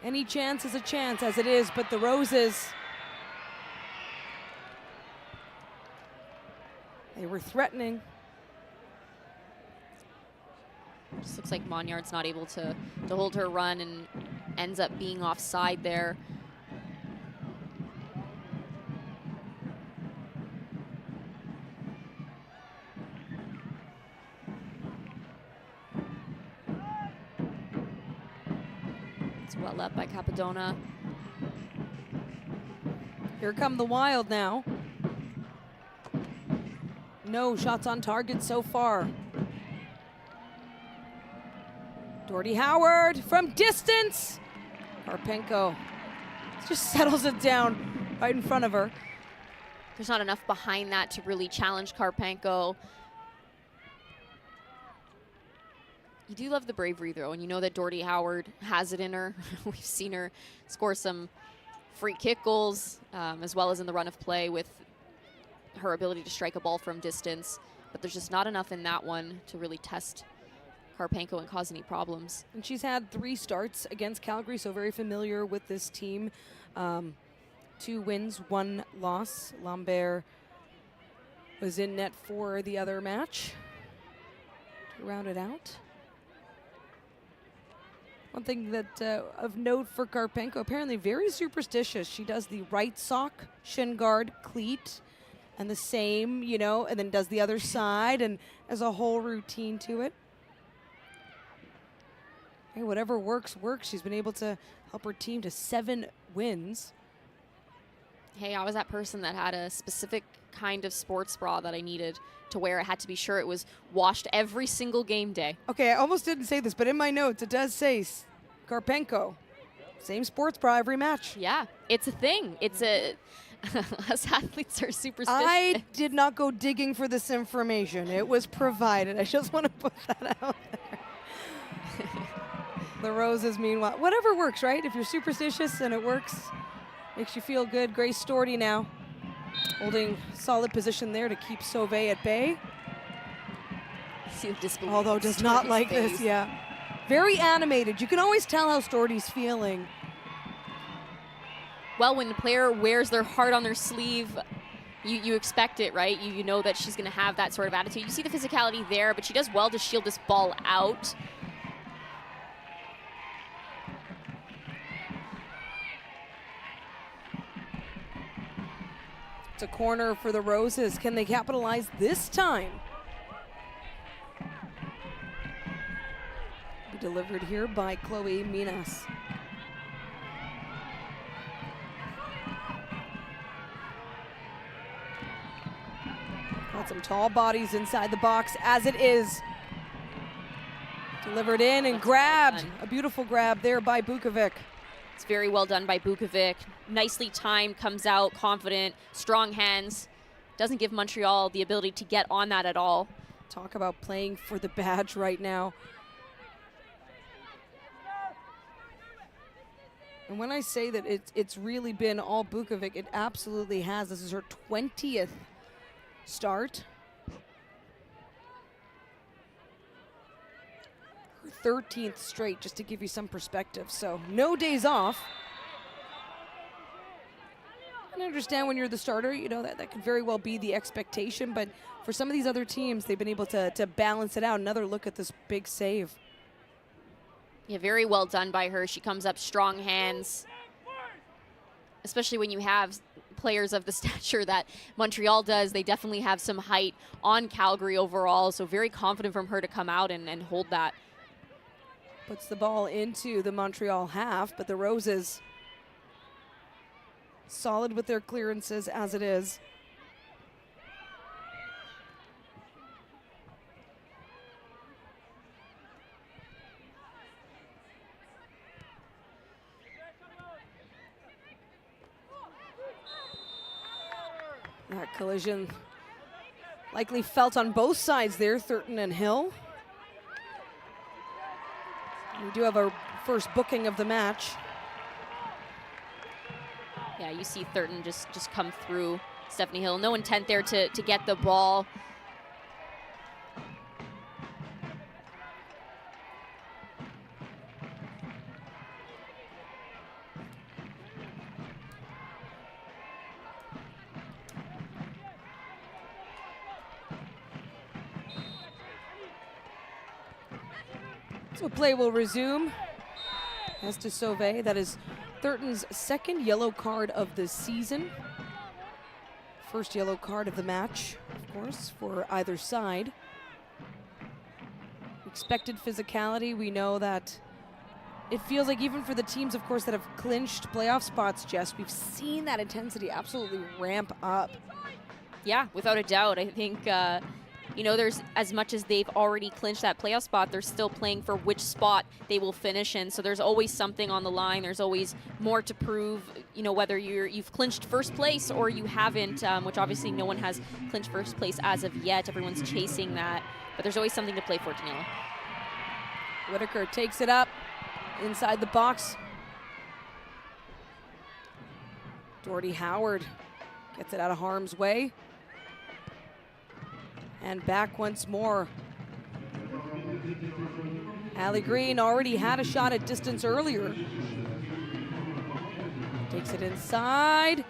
any chance is a chance as it is. But the Roses, they were threatening. Just looks like Monyard's not able to hold her run and ends up being offside there. It's well up by Capadona. Here come the Wild now. No shots on target so far. Doherty Howard from distance. Karpenko just settles it down right in front of her. There's not enough behind that to really challenge Karpenko. You do love the bravery, though, and you know that Doherty Howard has it in her. We've seen her score some free kick goals, as well as in the run of play with her ability to strike a ball from distance. But there's just not enough in that one to really test Karpenko and cause any problems. And she's had 3 starts against Calgary, so very familiar with this team. 2 wins, 1 loss. Lambert was in net for the other match to round it out. One thing that of note for Karpenko, apparently very superstitious. She does the right sock, shin guard, cleat, and the same, you know, and then does the other side, and has a whole routine to it. Hey, whatever works, works. She's been able to help her team to 7 wins. Hey, I was that person that had a specific kind of sports bra that I needed to wear. I had to be sure it was washed every single game day. Okay, I almost didn't say this, but in my notes it does say Karpenko. Same sports bra every match. Yeah, it's a thing. It's a... Us athletes are superstitious. I did not go digging for this information. It was provided. I just want to put that out there. The Roses, meanwhile, whatever works, right? If you're superstitious and it works, makes you feel good. Grace Doherty now holding solid position there to keep Sauvé at bay. See the disbelief. Although does not like face. this, yeah. Very animated. You can always tell how Doherty's feeling. Well, when the player wears their heart on their sleeve, you expect it, right? You know that she's going to have that sort of attitude. You see the physicality there, but she does well to shield this ball out. It's a corner for the Roses. Can they capitalize this time? Be delivered here by Chloe Minas. Got some tall bodies inside the box as it is. Delivered in and grabbed. A beautiful grab there by Bukovic. It's very well done by Bukovic. Nicely timed, comes out confident, strong hands. Doesn't give Montreal the ability to get on that at all. Talk about playing for the badge right now. And when I say that it's really been all Bukovic, it absolutely has. This is her 20th start. Her 13th straight, just to give you some perspective. So no days off. And I understand when you're the starter, you know, that could very well be the expectation, but for some of these other teams, they've been able to balance it out. Another look at this big save. Yeah, very well done by her. She comes up strong hands, especially when you have players of the stature that Montreal does. They definitely have some height on Calgary overall, so very confident from her to come out and hold that. Puts the ball into the Montreal half, but the Roses solid with their clearances as it is. That collision likely felt on both sides there, Thurton and Hill. We do have our first booking of the match. Yeah, you see Thurton just come through Stephanie Hill. No intent there to get the ball. So play will resume. As to Sauvé, that is Thurton's second yellow card of the season. First yellow card of the match, of course, for either side. Expected physicality, we know that it feels like even for the teams, of course, that have clinched playoff spots, Jess, we've seen that intensity absolutely ramp up. Yeah, without a doubt. I think, you know, there's as much as they've already clinched that playoff spot, they're still playing for which spot they will finish in. So there's always something on the line. There's always more to prove, you know, whether you've clinched first place or you haven't, which obviously no one has clinched first place as of yet. Everyone's chasing that. But there's always something to play for, Daniela. Whitaker takes it up inside the box. Doherty Howard gets it out of harm's way. And back once more. Allie Green already had a shot at distance earlier. Takes it inside.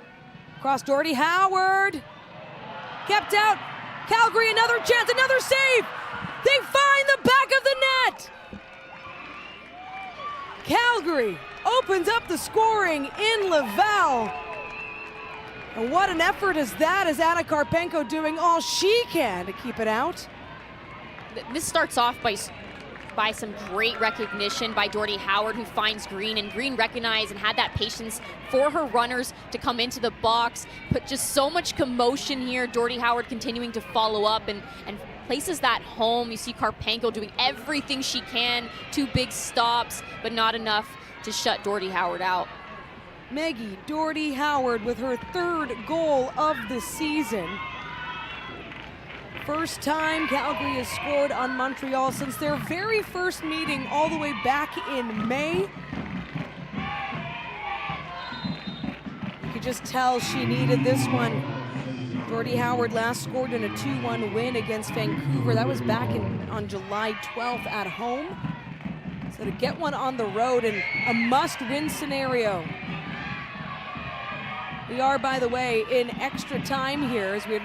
Across Doherty Howard. Kept out. Calgary, another chance, another save. They find the back of the net. Calgary opens up the scoring in Laval. And what an effort is that, as Anna Karpenko doing all she can to keep it out. This starts off by some great recognition by Doherty Howard, who finds Green, and Green recognized and had that patience for her runners to come into the box. Put just so much commotion here. Doherty Howard continuing to follow up and places that home. You see Karpenko doing everything she can. 2 big stops, but not enough to shut Doherty Howard out. Maggie Doherty Howard with her 3rd goal of the season. First time Calgary has scored on Montreal since their very first meeting all the way back in May. You could just tell she needed this one. Doherty Howard last scored in a 2-1 win against Vancouver. That was back on July 12th at home. So to get one on the road in a must-win scenario. We are, by the way, in extra time here as we've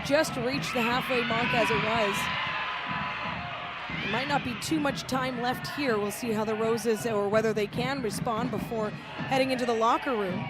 just reached the halfway mark as it was. There might not be too much time left here. We'll see how the Roses, or whether they can respond before heading into the locker room.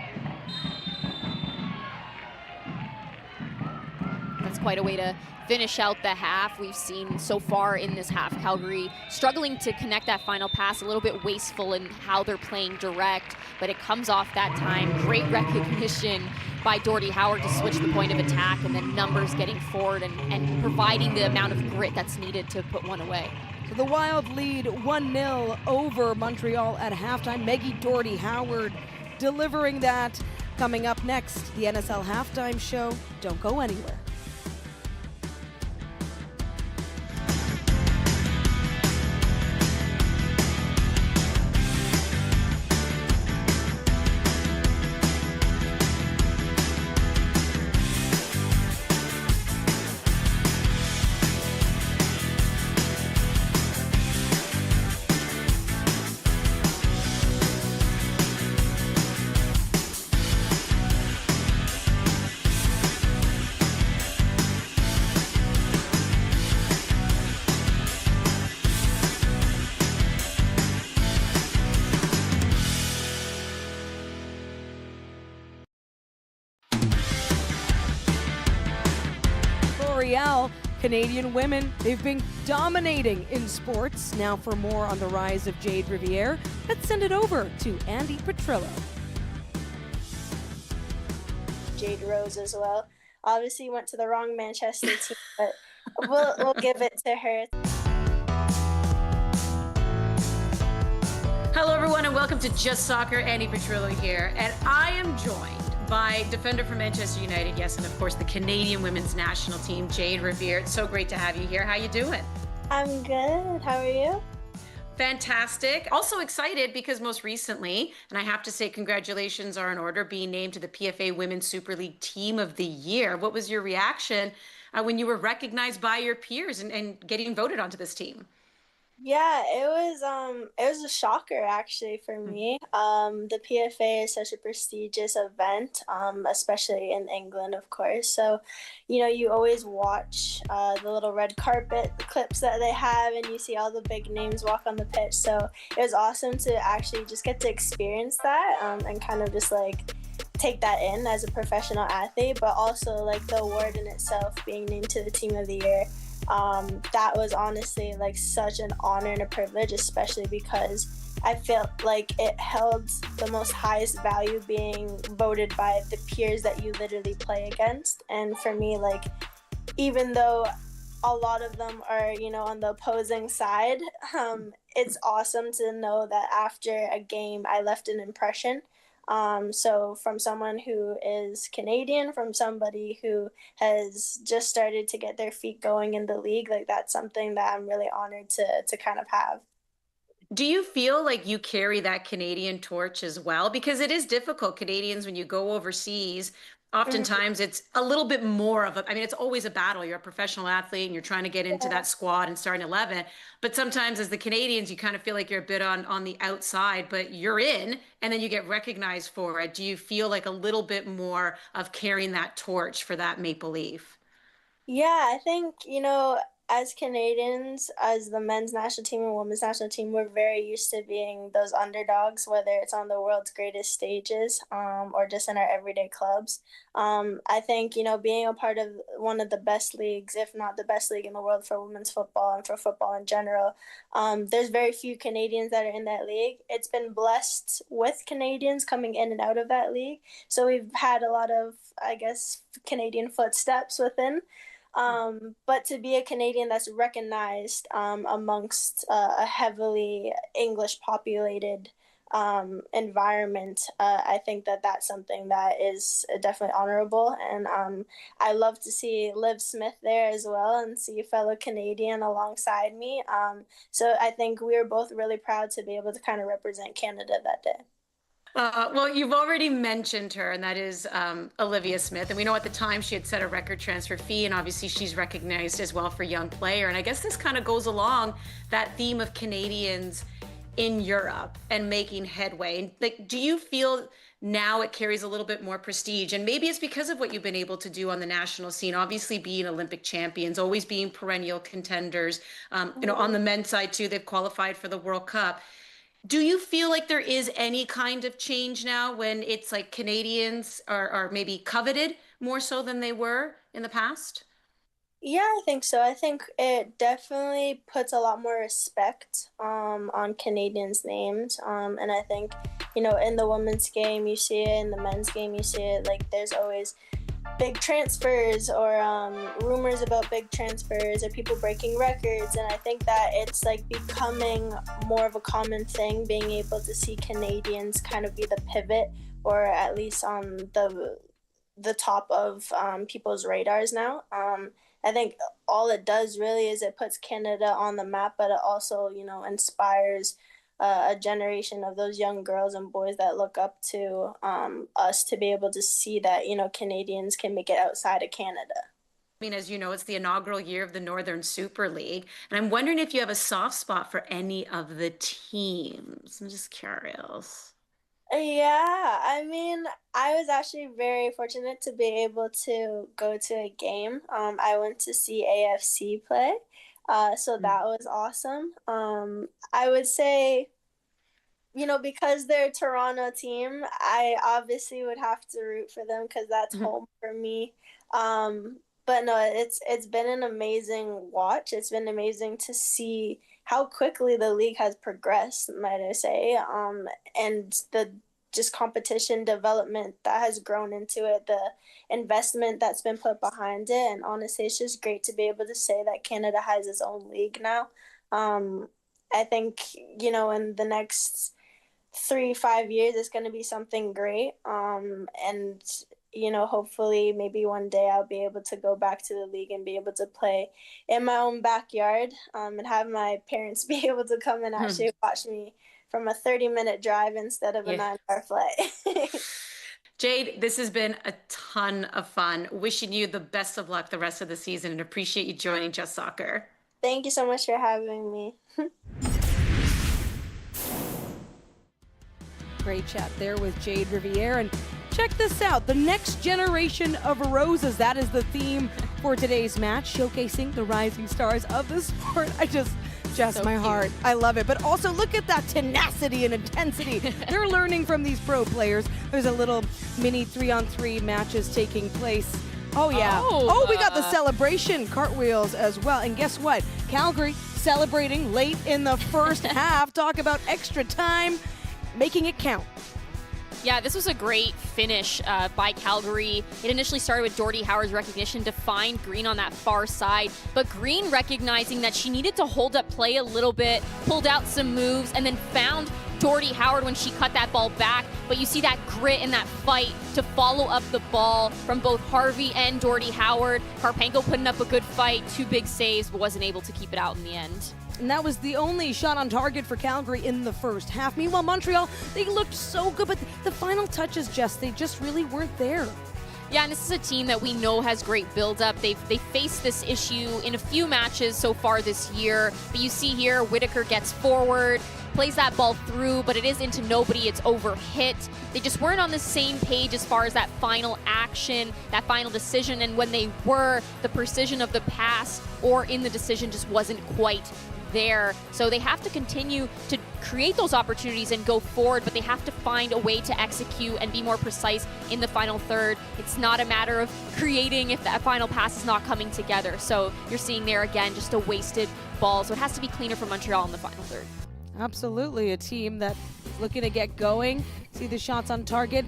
That's quite a way to finish out the half. We've seen so far in this half Calgary struggling to connect that final pass, a little bit wasteful in how they're playing direct, but it comes off that time. Great recognition by Doherty Howard to switch the point of attack, and then numbers getting forward and providing the amount of grit that's needed to put one away. So the Wild lead 1-0 over Montreal at halftime. Maggie Doherty Howard delivering that. Coming up next, the NSL Halftime Show. Don't go anywhere. Montreal. Canadian women, they've been dominating in sports. Now for more on the rise of Jade Riviere, let's send it over to Andy Petrillo. Jade Rose as well. Obviously went to the wrong Manchester team, but we'll give it to her. Hello, everyone, and welcome to Just Soccer. Andy Petrillo here, and I am joined by defender for Manchester United, yes, and of course the Canadian women's national team, Jade Riviere. It's so great to have you here. How you doing? I'm good. How are you? Fantastic. Also excited because most recently, and I have to say congratulations are in order, being named to the PFA Women's Super League Team of the Year. What was your reaction when you were recognized by your peers and getting voted onto this team? Yeah, it was a shocker actually for me. The PFA is such a prestigious event, especially in England, of course. So, you always watch the little red carpet clips that they have, and you see all the big names walk on the pitch. So it was awesome to actually just get to experience that and kind of just like take that in as a professional athlete, but also like the award in itself, being named to the Team of the Year. That was honestly like such an honor and a privilege, especially because I felt like it held the most highest value being voted by the peers that you literally play against. And for me, like, even though a lot of them are, on the opposing side, it's awesome to know that after a game, I left an impression. So from someone who is Canadian, from somebody who has just started to get their feet going in the league, like that's something that I'm really honored to kind of have. Do you feel like you carry that Canadian torch as well? Because it is difficult. Canadians, when you go overseas, oftentimes it's a little bit more of it's always a battle. You're a professional athlete and you're trying to get into that squad and start an 11. But sometimes as the Canadians, you kind of feel like you're a bit on the outside, but you're in and then you get recognized for it. Do you feel like a little bit more of carrying that torch for that Maple Leaf? Yeah, I think, as Canadians, as the men's national team and women's national team, we're very used to being those underdogs, whether it's on the world's greatest stages or just in our everyday clubs. I think, being a part of one of the best leagues, if not the best league in the world for women's football and for football in general, there's very few Canadians that are in that league. It's been blessed with Canadians coming in and out of that league. So we've had a lot of, I guess, Canadian footsteps within. But to be a Canadian that's recognized amongst a heavily English populated environment, I think that that's something that is definitely honorable. And I love to see Liv Smith there as well and see a fellow Canadian alongside me. So I think we were both really proud to be able to kind of represent Canada that day. Well, you've already mentioned her, and that is Olivia Smith. And we know at the time she had set a record transfer fee, and obviously she's recognized as well for young player. And I guess this kind of goes along that theme of Canadians in Europe and making headway. And like, do you feel now it carries a little bit more prestige? And maybe it's because of what you've been able to do on the national scene, obviously being Olympic champions, always being perennial contenders. On the men's side too, they've qualified for the World Cup. Do you feel like there is any kind of change now when it's like Canadians are maybe coveted more so than they were in the past? Yeah, I think so. I think it definitely puts a lot more respect on Canadians' names. And I think, in the women's game, you see it, in the men's game, you see it. Like, there's always big transfers or rumors about big transfers or people breaking records. And I think that it's like becoming more of a common thing, being able to see Canadians kind of be the pivot or at least on the top of people's radars now. I think all it does really is it puts Canada on the map, but it also, inspires a generation of those young girls and boys that look up to us to be able to see that, Canadians can make it outside of Canada. As you know, it's the inaugural year of the Northern Super League. And I'm wondering if you have a soft spot for any of the teams. I'm just curious. Yeah, I was actually very fortunate to be able to go to a game. I went to see AFC play, so that was awesome. I would say, because they're a Toronto team, I obviously would have to root for them because that's home for me. But no, it's been an amazing watch. It's been amazing to see how quickly the league has progressed, might I say, and the just competition development that has grown into it, the investment that's been put behind it. And honestly, it's just great to be able to say that Canada has its own league now. I think, in the next 3-5 years, it's going to be something great. And hopefully maybe one day I'll be able to go back to the league and be able to play in my own backyard, and have my parents be able to come and actually watch me from a 30-minute drive instead of a 9-hour flight. Jade, this has been a ton of fun. Wishing you the best of luck the rest of the season, and appreciate you joining Just Soccer. Thank you so much for having me. Great chat there with Jade Riviere. And check this out, the next generation of Roses. That is the theme for today's match, showcasing the rising stars of the sport. Just my heart. I love it. But also look at that tenacity and intensity. They're learning from these pro players. There's a little mini 3-on-3 matches taking place. Oh, yeah. We got the celebration cartwheels as well. And guess what? Calgary celebrating late in the first half. Talk about extra time, making it count. Yeah, this was a great finish by Calgary. It initially started with Doherty Howard's recognition to find Green on that far side, but Green recognizing that she needed to hold up play a little bit, pulled out some moves, and then found Doherty Howard when she cut that ball back. But you see that grit and that fight to follow up the ball from both Harvey and Doherty Howard. Karpenko putting up a good fight, 2 big saves, but wasn't able to keep it out in the end. And that was the only shot on target for Calgary in the first half. Meanwhile, Montreal, they looked so good, but the final touches they just really weren't there. Yeah, and this is a team that we know has great build-up. They faced this issue in a few matches so far this year. But you see here, Whitaker gets forward, plays that ball through, but it is into nobody. It's over hit. They just weren't on the same page as far as that final action, that final decision. And when they were, the precision of the pass or in the decision just wasn't quite there. So they have to continue to create those opportunities and go forward, but they have to find a way to execute and be more precise in the final third. It's not a matter of creating if that final pass is not coming together. So you're seeing there again just a wasted ball. So it has to be cleaner for Montreal in the final third. Absolutely, a team that's looking to get going. See the shots on target.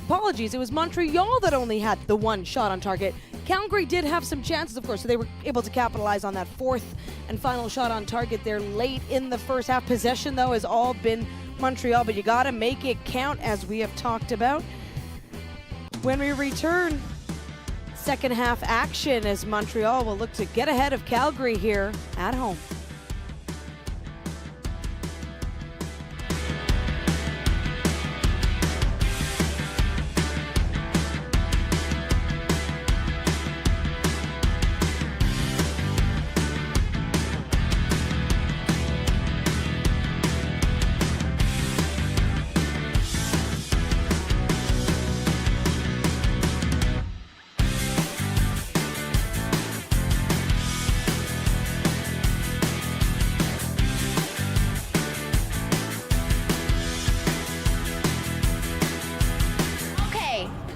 Apologies, it was Montreal that only had the 1 shot on target. Calgary did have some chances, of course, so they were able to capitalize on that 4th and final shot on target there late in the first half. Possession, though, has all been Montreal, but you got to make it count, as we have talked about. When we return, second half action as Montreal will look to get ahead of Calgary here at home.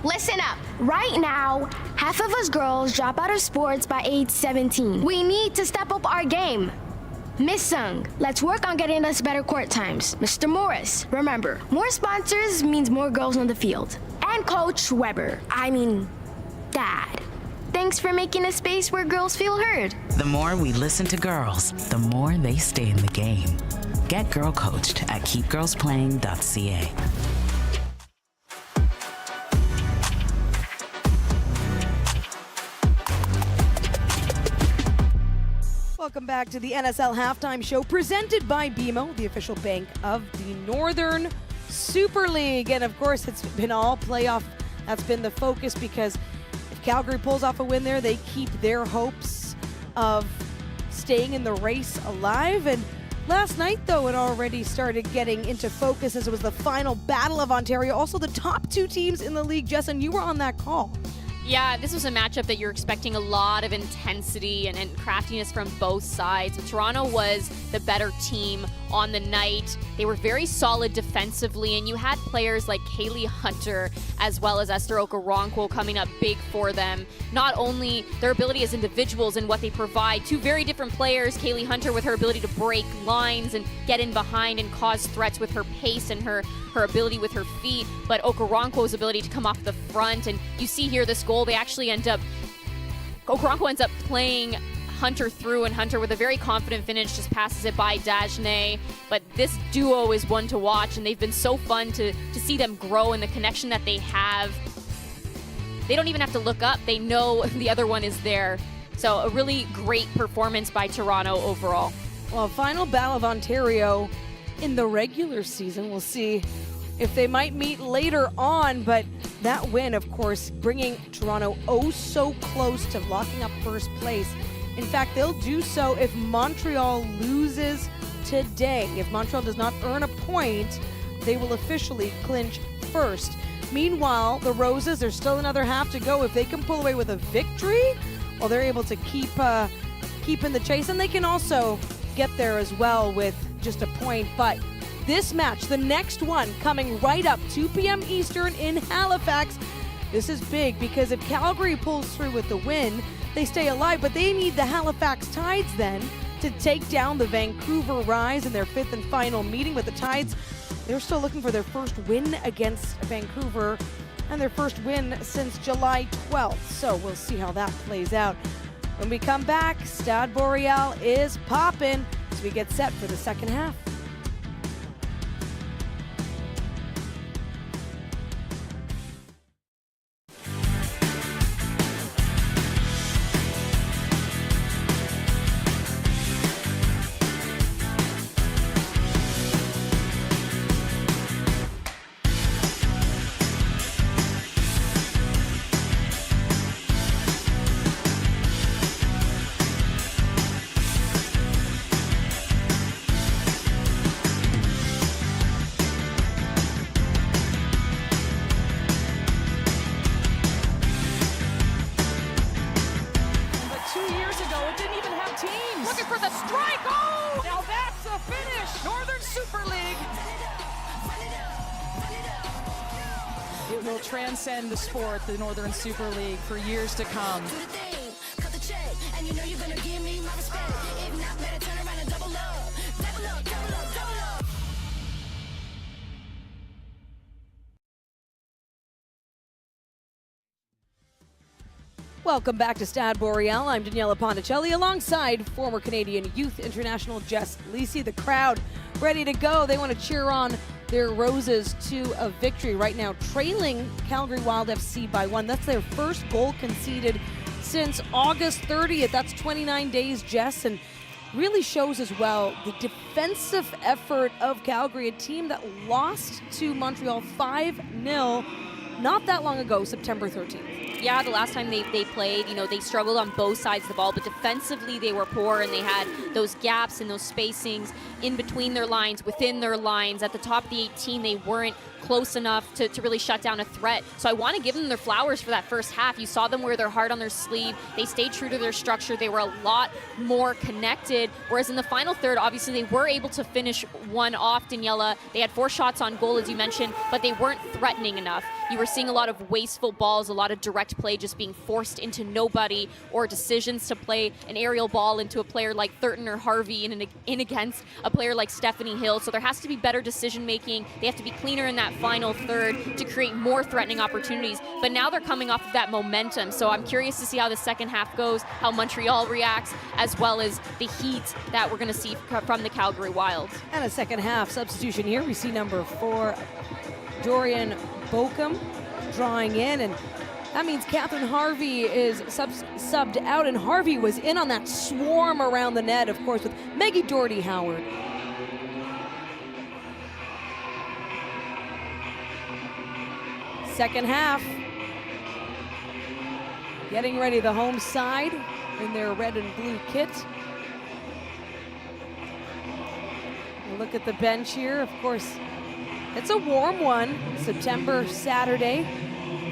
Listen up. Right now, half of us girls drop out of sports by age 17. We need to step up our game. Miss Sung, let's work on getting us better court times. Mr. Morris, remember, more sponsors means more girls on the field. And Coach Weber, Dad. Thanks for making a space where girls feel heard. The more we listen to girls, the more they stay in the game. Get girl coached at keepgirlsplaying.ca. Welcome back to the NSL Halftime Show, presented by BMO, the official bank of the Northern Super League. And of course, it's been all playoff. That's been the focus, because if Calgary pulls off a win there, they keep their hopes of staying in the race alive. And last night, though, it already started getting into focus as it was the final battle of Ontario. Also, the top 2 teams in the league. Jess, and you were on that call. Yeah, this was a matchup that you're expecting a lot of intensity and craftiness from both sides. Toronto was the better team on the night. They were very solid defensively, and you had players like Kaylee Hunter as well as Esther Okoronkwo coming up big for them. Not only their ability as individuals and what they provide, two very different players. Kaylee Hunter with her ability to break lines and get in behind and cause threats with her pace and her ability with her feet, but Okoronkwo's ability to come off the front. And you see here this goal, they actually Okoronkwo ends up playing Hunter through, and Hunter with a very confident finish just passes it by Dagenet. But this duo is one to watch, and they've been so fun to see them grow and the connection that they have. They don't even have to look up. They know the other one is there. So a really great performance by Toronto overall. Well, final battle of Ontario in the regular season. We'll see if they might meet later on, but that win, of course, bringing Toronto oh so close to locking up first place. In fact, they'll do so if Montreal loses today. If Montreal does not earn a point, they will officially clinch first. Meanwhile, the Roses, there's still another half to go. If they can pull away with a victory, well, they're able to keep in the chase, and they can also get there as well with just a point. But this match, the next one, coming right up 2 p.m. Eastern in Halifax. This is big because if Calgary pulls through with the win, they stay alive, but they need the Halifax Tides then to take down the Vancouver Rise in their 5th and final meeting. With the Tides, they're still looking for their first win against Vancouver and their first win since July 12th. So we'll see how that plays out. When we come back, Stade Boreal is popping as we get set for the second half. It will transcend the sport, the Northern Super League, for years to come. Welcome back to Stade Boreal. I'm Daniela Ponticelli alongside former Canadian Youth International Jess Lisi. The crowd ready to go. They want to cheer on their Roses to a victory right now, trailing Calgary Wild FC by 1. That's their first goal conceded since August 30th. That's 29 days, Jess, and really shows as well the defensive effort of Calgary, a team that lost to Montreal 5-0 not that long ago, September 13th. Yeah, the last time they played, they struggled on both sides of the ball, but defensively they were poor, and they had those gaps and those spacings in between their lines, within their lines. At the top of the 18, they weren't close enough to really shut down a threat. So I want to give them their flowers for that first half. You saw them wear their heart on their sleeve. They stayed true to their structure. They were a lot more connected, whereas in the final third, obviously they were able to finish one off, Daniela. They had 4 shots on goal, as you mentioned, but they weren't threatening enough. You were seeing a lot of wasteful balls, a lot of direct play just being forced into nobody, or decisions to play an aerial ball into a player like Thurton or Harvey in against a player like Stephanie Hill. So there has to be better decision making. They have to be cleaner in that final third to create more threatening opportunities. But now they're coming off of that momentum. So I'm curious to see how the second half goes, how Montreal reacts, as well as the heat that we're going to see from the Calgary Wild. And a second half substitution here. We see number 4, Dorian Bochum, drawing in, and that means Catherine Harvey is subbed out, and Harvey was in on that swarm around the net, of course, with Maggie Doherty-Howard. Second half. Getting ready, the home side in their red and blue kit. Look at the bench here, of course. It's a warm one, Saturday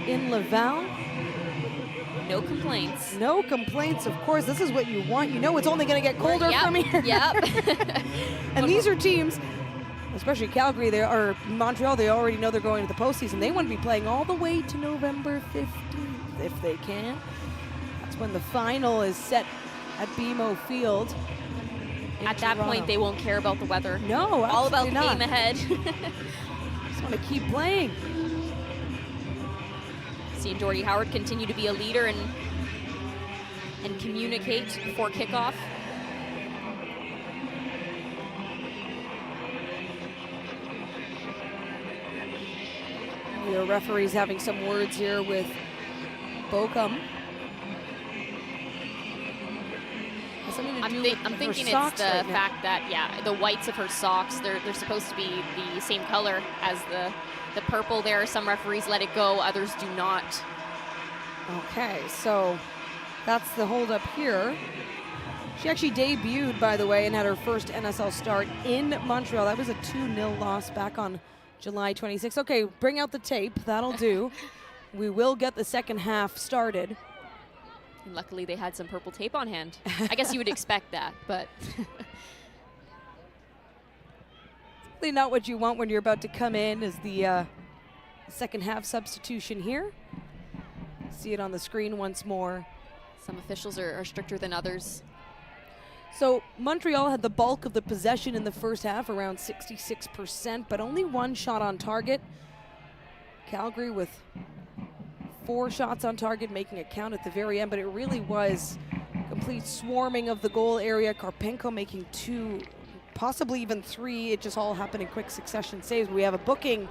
in Laval. No complaints. No complaints, of course. This is what you want. You know it's only going to get colder from here. Yep. And these are teams, especially Calgary, or Montreal, they already know they're going to the postseason. They want to be playing all the way to November 15th, if they can. That's when the final is set at BMO Field. At that point, they won't care about the weather. No, all about the not. game ahead. Just want to keep playing. Seeing Jordy Howard continue to be a leader and communicate before kickoff. The referee's having some words here with Bochum. I'm thinking it's the fact that, yeah, the whites of her socks, they're supposed to be the same color as the purple there. Some referees let it go, others do not. Okay, so that's the holdup here. She actually debuted, by the way, and had her first NSL start in Montreal. That was a 2-0 loss back on July 26th. Okay, bring out the tape. That'll do. We will get the second half started. And luckily, they had some purple tape on hand. I guess you would expect that, but... Really not what you want when you're about to come in is the second half substitution here. See it on the screen once more. Some officials are stricter than others. So Montreal had the bulk of the possession in the first half, around 66%, but only one shot on target. Calgary with 4 shots on target, making it count at the very end, but it really was complete swarming of the goal area. Karpenko making 2, possibly even 3. It just all happened in quick succession saves. We have a booking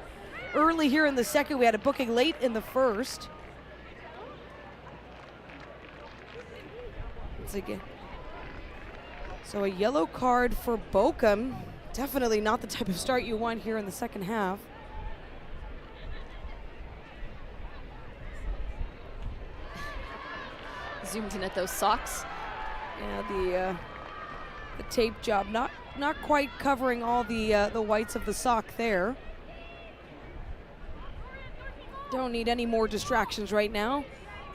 early here in the second. We had a booking late in the first. Once again. So a yellow card for Bochum. Definitely not the type of start you want here in the second half. Zoomed in at those socks. Yeah, the tape job not quite covering all the whites of the sock there. Don't need any more distractions right now.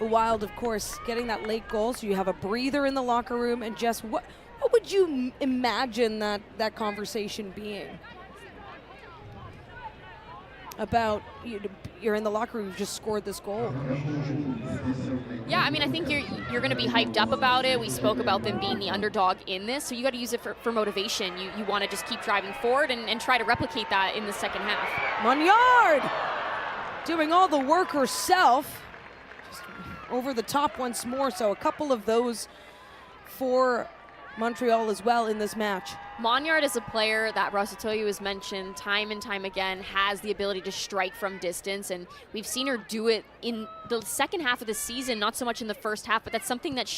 The Wild, of course, getting that late goal, so you have a breather in the locker room. And Jess, what would you imagine that conversation being? About you're in the locker room, you've just scored this goal. Yeah, I mean, I think you're going to be hyped up about it. We spoke about them being the underdog in this, so you got to use it for motivation. You want to just keep driving forward and try to replicate that in the second half. Monyard doing all the work herself. Just over the top once more, so a couple of those for Montreal as well in this match. Monyard is a player that Rosatoyo has mentioned time and time again, has the ability to strike from distance, and we've seen her do it in the second half of the season, not so much in the first half, but that's something that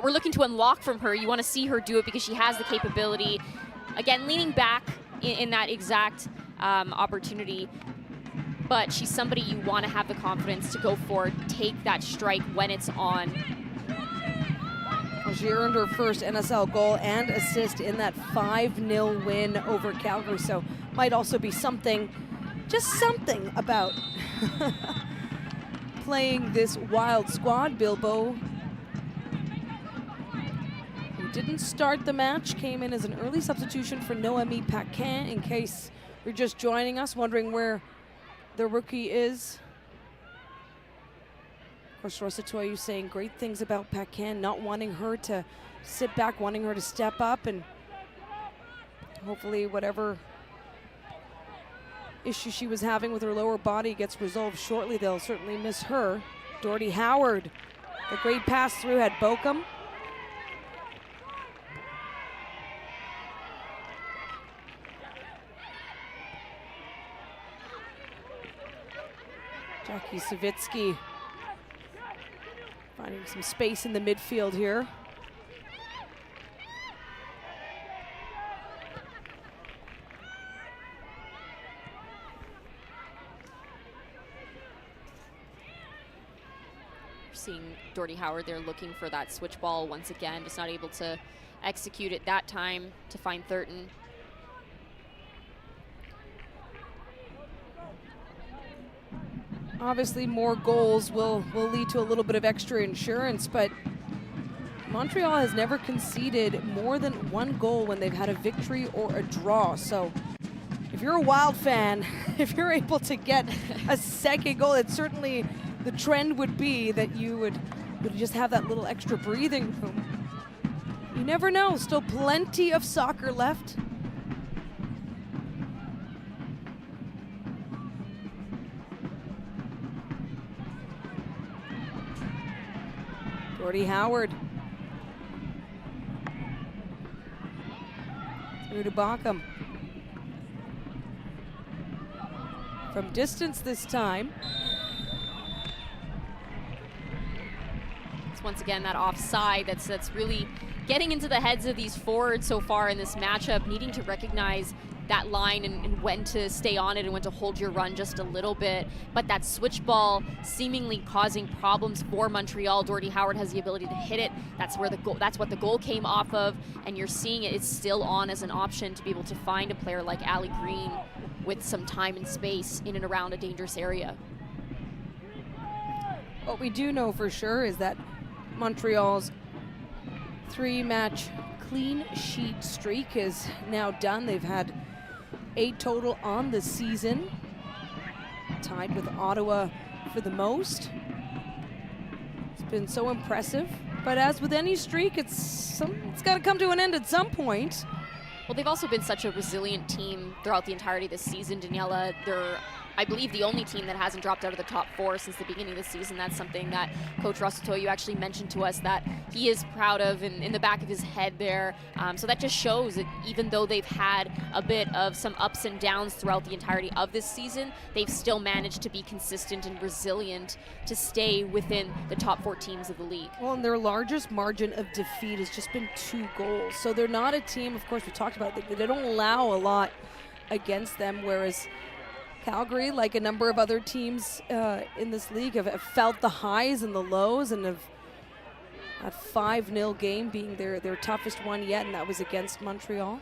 we're looking to unlock from her. You want to see her do it because she has the capability. Again, leaning back in that exact opportunity, but she's somebody you want to have the confidence to go forward, take that strike when it's on. She earned her first NSL goal and assist in that 5-0 win over Calgary, so might also be something, just something about playing this Wild squad. Bilbo, who didn't start the match, came in as an early substitution for Noémie Paquin, in case you're just joining us, wondering where the rookie is. Of course, Rosatoyo saying great things about Paquin, not wanting her to sit back, wanting her to step up, and hopefully whatever issue she was having with her lower body gets resolved shortly. They'll certainly miss her. Jordy Howard, the great pass through had Bochum. Jackie Savitsky finding some space in the midfield here. Seeing Jordy Howard there looking for that switch ball once again, just not able to execute it that time to find Thurton. Obviously, more goals will lead to a little bit of extra insurance, but Montreal has never conceded more than 1 goal when they've had a victory or a draw. So if you're a Wild fan, if you're able to get a second goal, it's certainly the trend would be that you would just have that little extra breathing room. You never know, still plenty of soccer left. Jordy Howard. Through to Backham. From distance this time. It's once again that offside that's really getting into the heads of these forwards so far in this matchup, needing to recognize that line and when to stay on it and when to hold your run just a little bit. But that switch ball seemingly causing problems for Montreal. Jordy Howard has the ability to hit it. That's where the goal, that's what the goal came off of, and you're seeing it's still on as an option to be able to find a player like Ali Green with some time and space in and around a dangerous area. What we do know for sure is that Montreal's 3-match clean sheet streak is now done. They've had 8 total on the season, tied with Ottawa for the most. It's been so impressive, but as with any streak, it's got to come to an end at some point. Well, they've also been such a resilient team throughout the entirety of this season, Daniela. They're, I believe, the only team that hasn't dropped out of the top 4 since the beginning of the season. That's something that Coach Russell actually mentioned to us that he is proud of in the back of his head there. So that just shows that even though they've had a bit of some ups and downs throughout the entirety of this season, they've still managed to be consistent and resilient to stay within the top 4 teams of the league. Well, and their largest margin of defeat has just been 2 goals. So they're not a team, of course, we talked about it, they don't allow a lot against them, whereas Calgary, like a number of other teams in this league, have felt the highs and the lows, and have that 5-0 game being their toughest one yet, and that was against Montreal.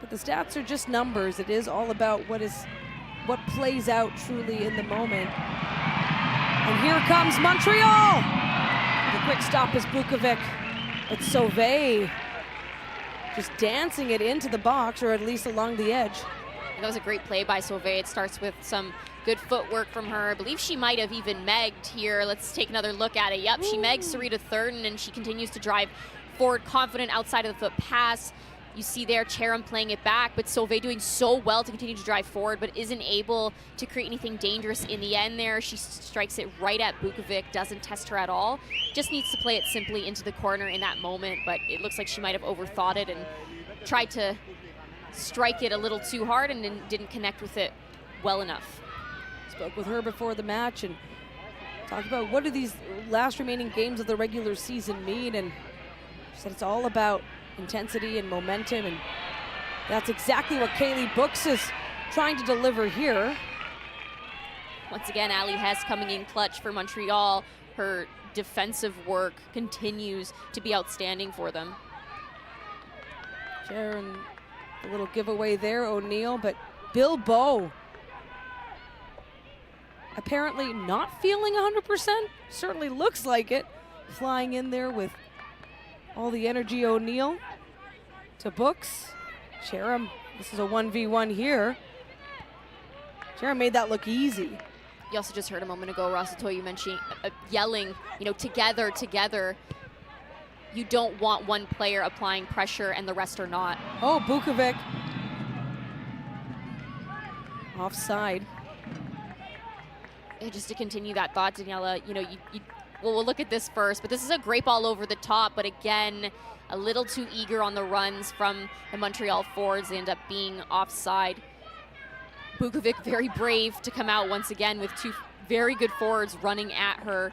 But the stats are just numbers. It is all about what plays out truly in the moment. And here comes Montreal! The quick stop is Bukovic. But Sauvé just dancing it into the box, or at least along the edge. That was a great play by Sauvé. It starts with some good footwork from her. I believe she might have even megged here. Let's take another look at it. Yep, she megs Sarita Thurton, and she continues to drive forward, confident outside of the foot pass. You see there Cheram playing it back, but Sauvé doing so well to continue to drive forward, but isn't able to create anything dangerous in the end there. She strikes it right at Bukovic, doesn't test her at all. Just needs to play it simply into the corner in that moment, but it looks like she might have overthought it and tried to strike it a little too hard and then didn't connect with it well enough. Spoke with her before the match and talked about what do these last remaining games of the regular season mean, and she said it's all about intensity and momentum, and that's exactly what Kaylee Books is trying to deliver here. Once again, Ali Hess coming in clutch for Montreal. Her defensive work continues to be outstanding for them. Sharon, a little giveaway there, O'Neill, but Bilbo apparently not feeling 100%. Certainly looks like it. Flying in there with all the energy. O'Neill to Books. Cheram, this is a 1v1 here. Cheram made that look easy. You also just heard a moment ago, Ross Latoya mentioning, yelling, you know, together, together. You don't want one player applying pressure and the rest are not. Oh, Bukovic. Offside. And just to continue that thought, Daniela, you know, well, we'll look at this first, but this is a great ball over the top, but again, a little too eager on the runs from the Montreal forwards. They end up being offside. Bukovic very brave to come out once again with 2 very good forwards running at her.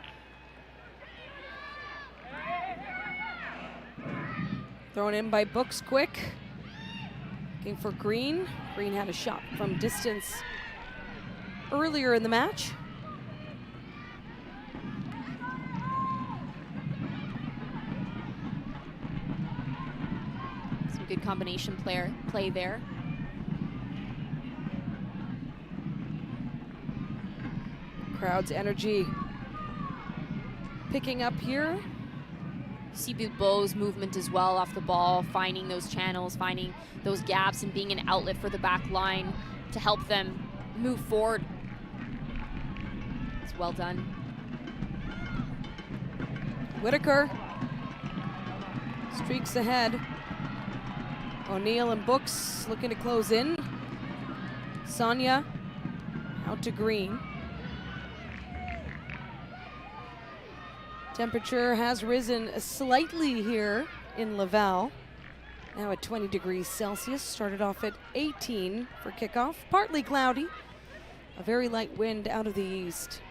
Thrown in by Books quick. Looking for Green. Green had a shot from distance earlier in the match. Good combination play there. Crowd's energy picking up here. See Bilbao's movement as well off the ball, finding those channels, finding those gaps, and being an outlet for the back line to help them move forward. It's well done. Whitaker streaks ahead. O'Neill and Books looking to close in. Sonia out to Green. Temperature has risen slightly here in Laval. Now at 20 degrees Celsius. Started off at 18 for kickoff. Partly cloudy. A very light wind out of the east.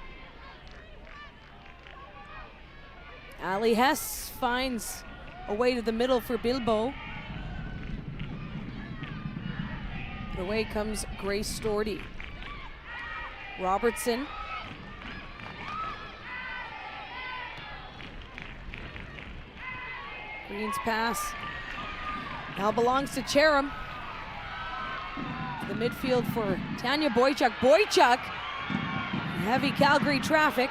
Ali Hess finds a way to the middle for Bilbao. But away comes Grace Storty. Robertson. Green's pass now belongs to Cherim. The midfield for Tanya Boychuk. Boychuk, heavy Calgary traffic.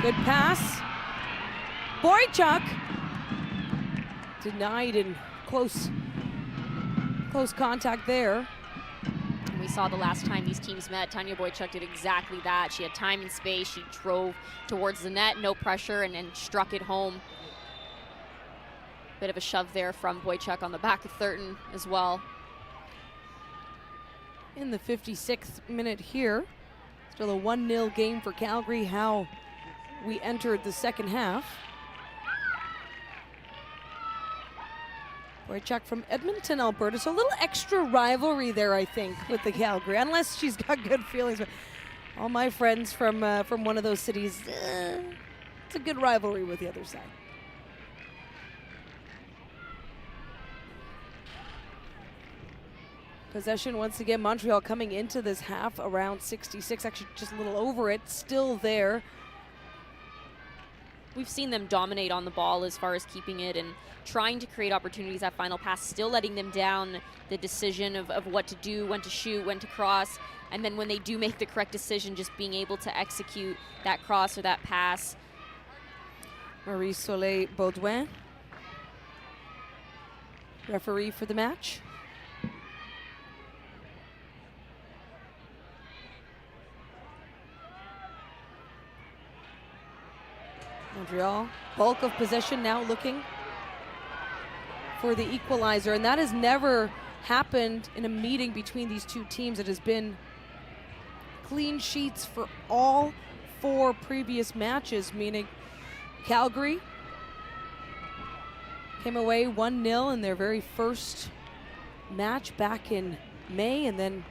Good pass. Boychuk denied in close contact there. And we saw the last time these teams met, Tanya Boychuk did exactly that. She had time and space. She drove towards the net, no pressure, and struck it home. Bit of a shove there from Boychuk on the back of Thurton as well. In the 56th minute here, still a 1-0 game for Calgary. How we entered the second half. Boychuk from Edmonton, Alberta. So a little extra rivalry there, I think, with the Calgary, unless she's got good feelings. But all my friends from one of those cities, it's a good rivalry with the other side. Possession once again, Montreal coming into this half around 66, actually just a little over it, still there. We've seen them dominate on the ball as far as keeping it and trying to create opportunities. That final pass still letting them down the decision of what to do, when to shoot, when to cross. And then when they do make the correct decision, just being able to execute that cross or that pass. Marie Soleil Baudouin, referee for the match. Montreal, bulk of possession now looking for the equalizer, and that has never happened in a meeting between these two teams. It has been clean sheets for all 4 previous matches, meaning Calgary came away 1-0 in their very first match back in May, and then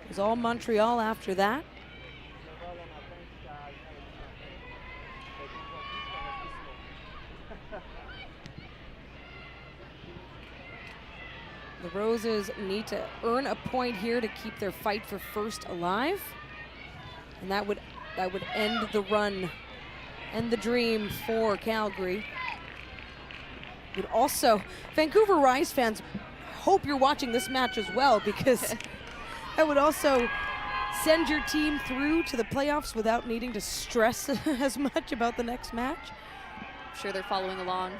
it was all Montreal after that. The Roses need to earn a point here to keep their fight for first alive. And that would end the run and the dream for Calgary. Would also, Vancouver Rise fans, hope you're watching this match as well, because that would also send your team through to the playoffs without needing to stress as much about the next match. I'm sure they're following along.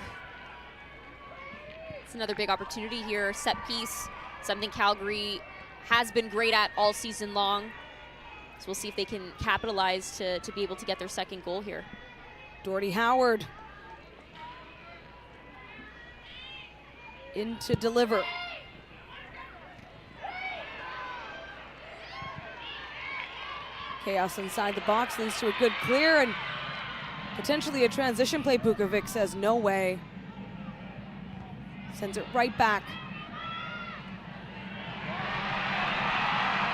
Another big opportunity here, set piece, something Calgary has been great at all season long. So we'll see if they can capitalize to be able to get their second goal here. Doherty Howard in to deliver. Chaos inside the box leads to a good clear and potentially a transition play. Bukovic says no way. Sends it right back.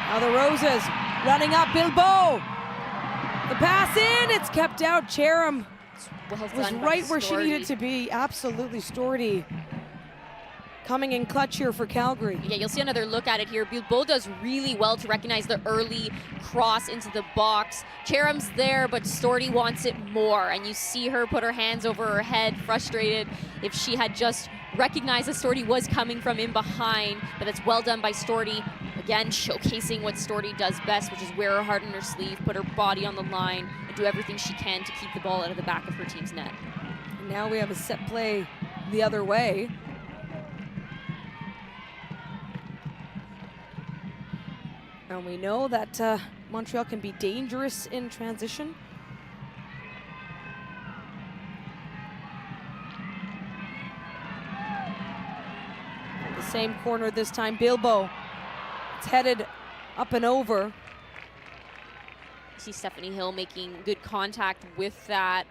Now the Roses running up. Bilbao. The pass in. It's kept out. Cherim was right where she needed to be. Absolutely, Storty. coming in clutch here for Calgary. Yeah, you'll see another look at it here. Bilbao does really well to recognize the early cross into the box. Cherum's there, but Storty wants it more, and you see her put her hands over her head, frustrated. If she had just recognized that Storty was coming from in behind, but that's well done by Storty. Again, showcasing what Storty does best, which is wear her heart on her sleeve, put her body on the line, and do everything she can to keep the ball out of the back of her team's net. And now we have a set play the other way. And we know that Montreal can be dangerous in transition. The same corner this time, Bilbao. It's headed up and over. You see Stephanie Hill making good contact with that,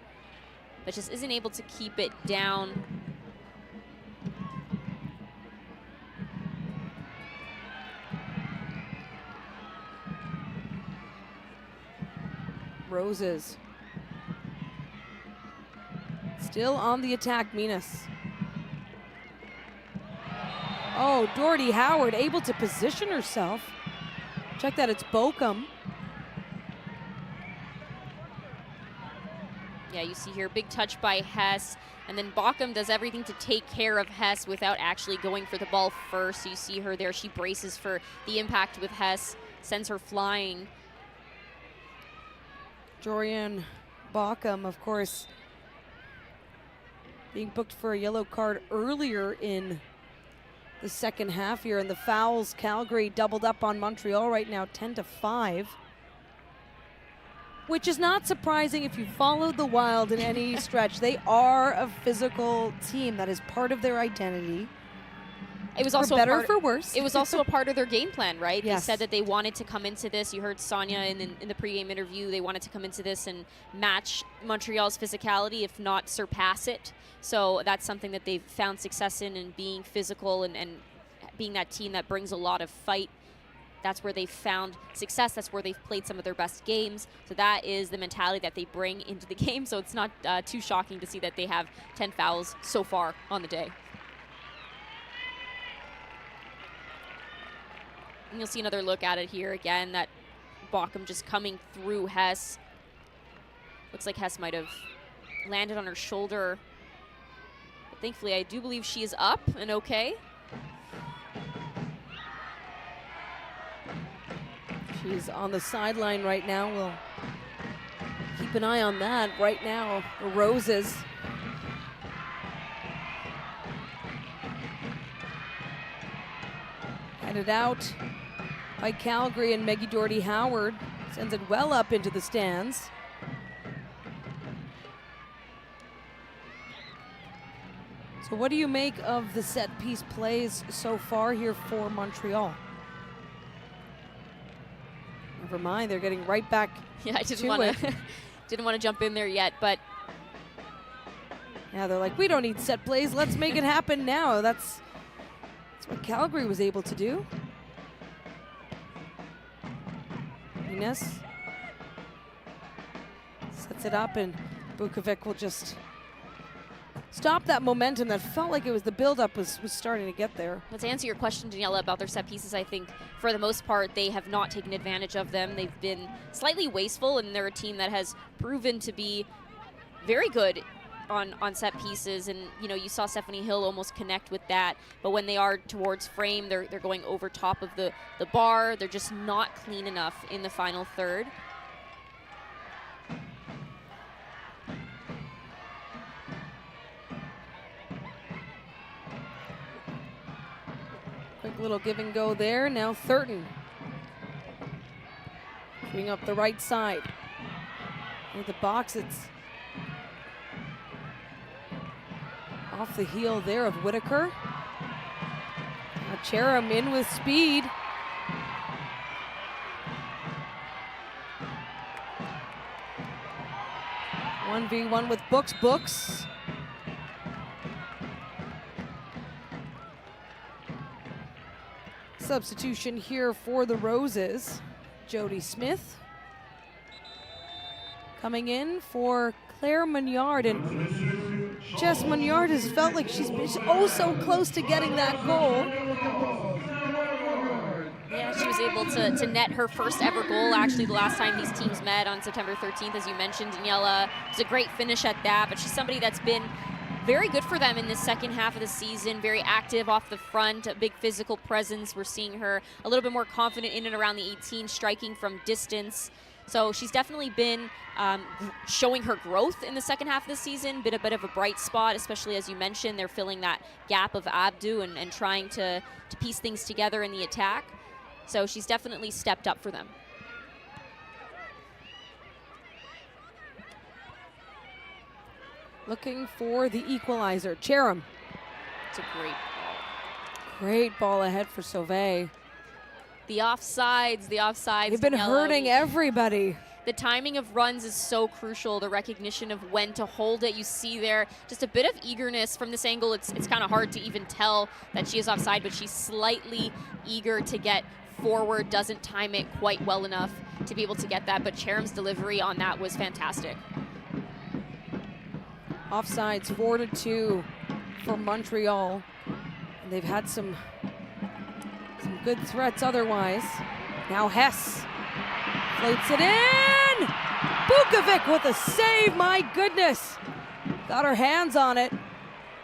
but just isn't able to keep it down. Roses. Still on the attack, Minas. Oh, Doherty Howard able to position herself. Check that, it's Bochum. Yeah, you see here, big touch by Hess, and then Bochum does everything to take care of Hess without actually going for the ball first. So you see her there, she braces for the impact with Hess, sends her flying. Jorian Bochum, of course, being booked for a yellow card earlier in the second half here, and the fouls, Calgary doubled up on Montreal right now, 10-5. Which is not surprising if you followed the Wild in any stretch. They are a physical team. That is part of their identity. It was also for better or for worse. It was also a part of their game plan, right? Yes. They said that they wanted to come into this. You heard Sonia in the pregame interview. They wanted to come into this and match Montreal's physicality, if not surpass it. So that's something that they've found success in being physical and being that team that brings a lot of fight. That's where they've found success. That's where they've played some of their best games. So that is the mentality that they bring into the game. So it's not too shocking to see that they have 10 fouls so far on the day. And you'll see another look at it here again, that Bochum just coming through Hess. Looks like Hess might have landed on her shoulder. But thankfully, I do believe she is up and okay. She's on the sideline right now. We'll keep an eye on that. Right now, the Roses. Headed out by Calgary, and Maggie Doherty Howard sends it well up into the stands. So what do you make of the set piece plays so far here for Montreal? Never mind, they're getting right back. Yeah, I didn't want to jump in there yet, but yeah, they're like, we don't need set plays. Let's make it happen now. That's what Calgary was able to do. Ines sets it up, and Bukovic will just stop that momentum that felt like it was the buildup was starting to get there. Well, to answer your question, Daniela, about their set pieces, I think for the most part they have not taken advantage of them. They've been slightly wasteful, and they're a team that has proven to be very good on set pieces. And you know, you saw Stephanie Hill almost connect with that, but when they are towards frame, they're going over top of the bar. They're just not clean enough in the final third. Quick little give and go there. Now Thurton bring up the right side. With the box, it's off the heel there of Whitaker. Now Cherum in with speed. One v one with Books. Substitution here for the Roses. Jody Smith coming in for Claire Mignard, and Jess Munyard has felt like she's been oh so close to getting that goal. Yeah, she was able to net her first ever goal, actually, the last time these teams met on September 13th, as you mentioned. Daniela was a great finish at that, but she's somebody that's been very good for them in the second half of the season, very active off the front, a big physical presence. We're seeing her a little bit more confident in and around the 18, striking from distance. So she's definitely been showing her growth in the second half of the season, been a bit of a bright spot, especially as you mentioned, they're filling that gap of Abdu and trying to piece things together in the attack. So she's definitely stepped up for them. Looking for the equalizer. Cherim. It's a great ball. Great ball ahead for Sauvé. The offsides. They've been hurting everybody. The timing of runs is so crucial, the recognition of when to hold it. You see there just a bit of eagerness from this angle. It's kind of hard to even tell that she is offside, but she's slightly eager to get forward, doesn't time it quite well enough to be able to get that, but Cherim's delivery on that was fantastic. Offsides 4-2 for Montreal. And they've had some good threats otherwise. Now Hess floats it in! Bukovic with a save, my goodness! Got her hands on it.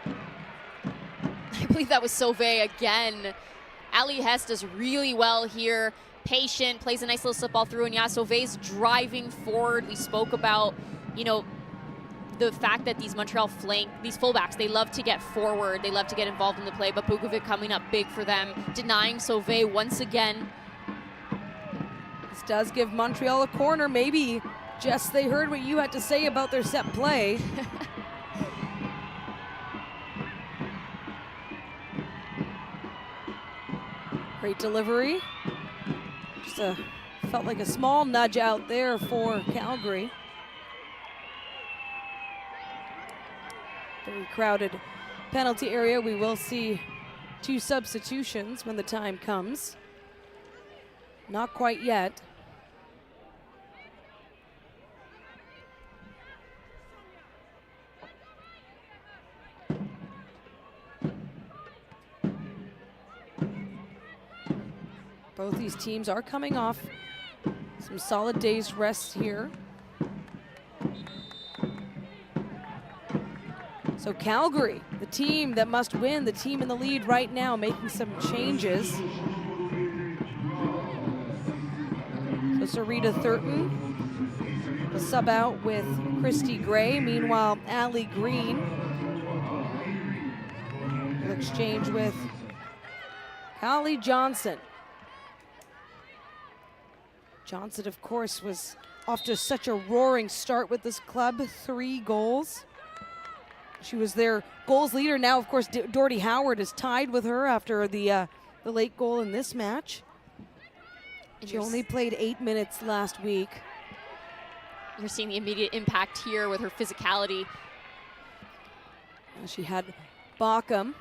I believe that was Sauvé again. Ali Hess does really well here. Patient, plays a nice little slip ball through, and yeah, Sauvé's driving forward. We spoke about, you know, the fact that these Montreal these fullbacks, they love to get forward, they love to get involved in the play, but Bukovic coming up big for them, denying Sauvé once again. This does give Montreal a corner. Maybe, Jess, they heard what you had to say about their set play. Great delivery. Just felt like a small nudge out there for Calgary. Very crowded penalty area. We will see 2 substitutions when the time comes. Not quite yet. Both these teams are coming off some solid days rest here. So Calgary, the team that must win, the team in the lead right now, making some changes. So Sarita Thurton will sub out with Christy Gray. Meanwhile, Allie Green will exchange with Callie Johnson. Johnson, of course, was off to such a roaring start with this club, 3 goals. She was their goals leader. Now, of course, Doherty Howard is tied with her after the late goal in this match. She only played 8 minutes last week. You're seeing the immediate impact here with her physicality. She had Bockham.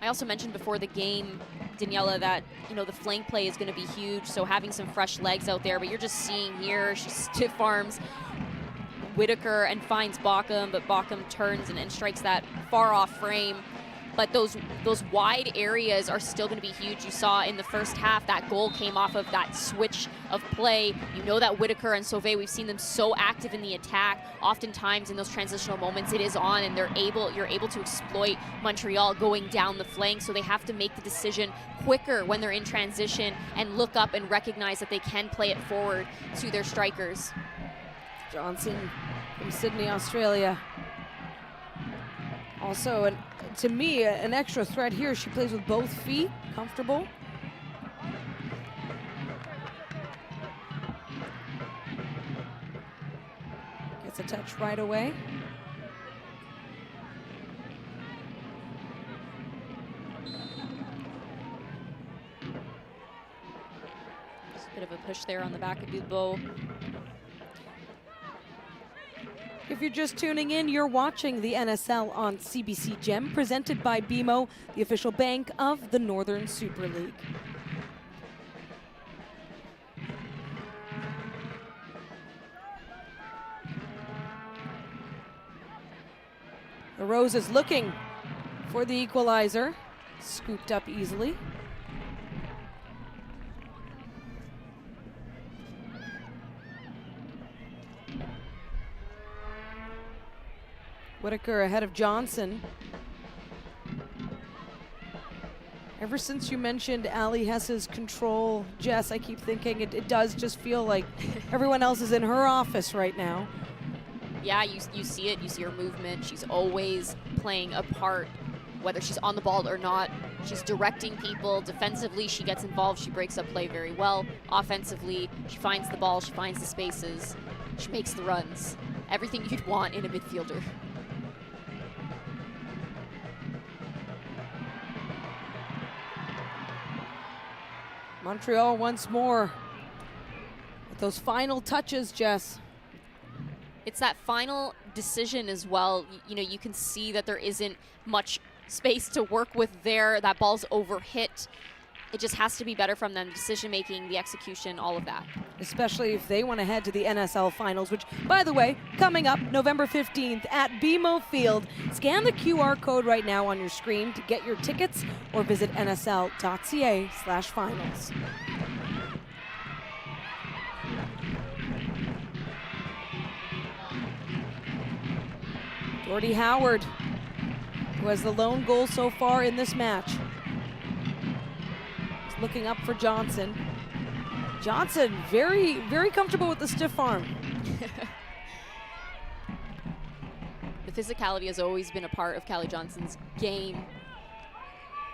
I also mentioned before the game, Daniela, that, you know, the flank play is going to be huge, so having some fresh legs out there, but you're just seeing here, she stiff arms Whitaker and finds Bockham, but Bockham turns and strikes that far off frame. But those wide areas are still going to be huge. You saw in the first half that goal came off of that switch of play. You know that Whitaker and Sauvé, we've seen them so active in the attack. Oftentimes in those transitional moments, it is on, and you're able to exploit Montreal going down the flank. So they have to make the decision quicker when they're in transition and look up and recognize that they can play it forward to their strikers. Johnson from Sydney, Australia. Also, to me, an extra threat here. She plays with both feet, comfortable. Gets a touch right away. Just a bit of a push there on the back of Dubois. If you're just tuning in, you're watching the NSL on CBC Gem, presented by BMO, the official bank of the Northern Super League. The Roses looking for the equalizer. Scooped up easily. Whitaker ahead of Johnson. Ever since you mentioned Ali Hess's control, Jess, I keep thinking it does just feel like everyone else is in her office right now. Yeah, you see it. You see her movement. She's always playing a part, whether she's on the ball or not. She's directing people. Defensively, she gets involved. She breaks up play very well. Offensively, she finds the ball. She finds the spaces. She makes the runs. Everything you'd want in a midfielder. Montreal once more with those final touches, Jess. It's that final decision as well. You know, you can see that there isn't much space to work with there. That ball's overhit. It just has to be better from them. Decision making, the execution, all of that. Especially if they want to head to the NSL Finals, which, by the way, coming up November 15th at BMO Field. Scan the QR code right now on your screen to get your tickets or visit nsl.ca/finals. Jordy Howard, who has the lone goal so far in this match. He's looking up for Johnson. Johnson, very, very comfortable with the stiff arm. The physicality has always been a part of Callie Johnson's game.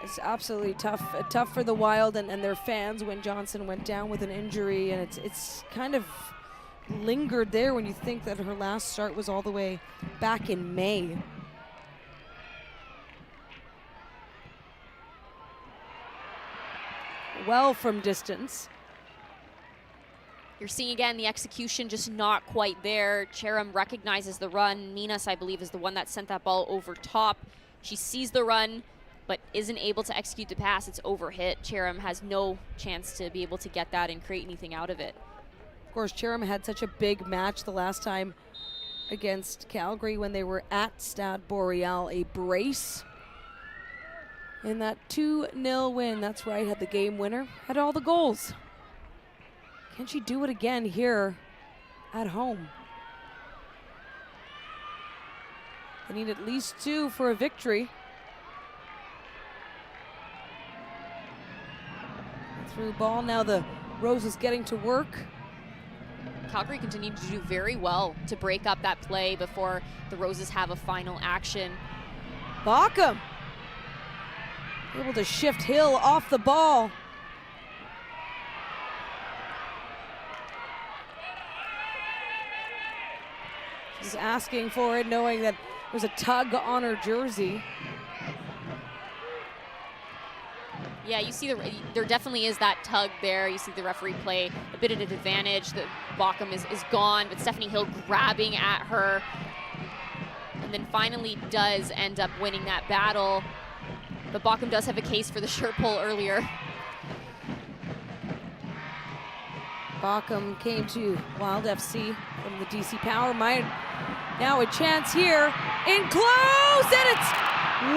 It's absolutely tough for the Wild and their fans when Johnson went down with an injury, and it's kind of lingered there when you think that her last start was all the way back in May. Well from distance. You're seeing again the execution just not quite there. Cheram recognizes the run. Minas, I believe, is the one that sent that ball over top. She sees the run, but isn't able to execute the pass. It's overhit. Cheram has no chance to be able to get that and create anything out of it. Of course, Cheram had such a big match the last time against Calgary when they were at Stade Boreal, a brace in that 2-0 win. That's right, had the game winner, had all the goals. Can she do it again here at home? They need at least 2 for a victory. Through ball, now the Roses getting to work. Calgary continued to do very well to break up that play before the Roses have a final action. Bockham able to shift Hill off the ball. She's asking for it, knowing that there's a tug on her jersey. Yeah, you see there definitely is that tug there. You see the referee play a bit at an advantage. The Bockham is gone, but Stephanie Hill grabbing at her. And then finally does end up winning that battle. But Bockham does have a case for the shirt pull earlier. Bockham came to Wild FC from the DC Power. Now a chance here, in close, and it's,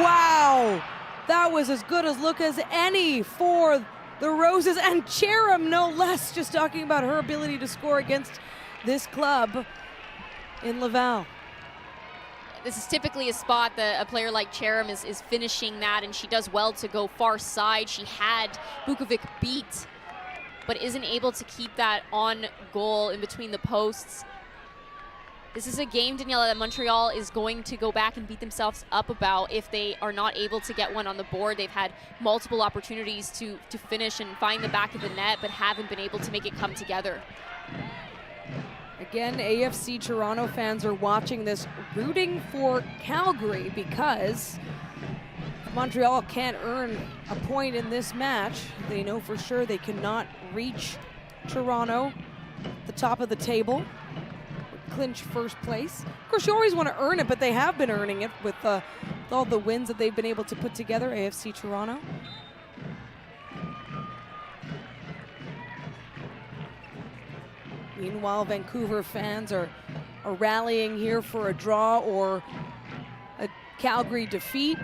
wow! That was as good a look as any for the Roses, and Cheram no less, just talking about her ability to score against this club in Laval. This is typically a spot that a player like Cheram is finishing that, and she does well to go far side. She had Bukovic beat, but isn't able to keep that on goal in between the posts. This is a game, Daniela, that Montreal is going to go back and beat themselves up about if they are not able to get one on the board. They've had multiple opportunities to finish and find the back of the net, but haven't been able to make it come together. Again, AFC Toronto fans are watching this, rooting for Calgary, because Montreal can't earn a point in this match. They know for sure they cannot reach Toronto, the top of the table, clinch first place. Of course, you always want to earn it, but they have been earning it with all the wins that they've been able to put together, AFC Toronto. Meanwhile, Vancouver fans are rallying here for a draw or a Calgary defeat.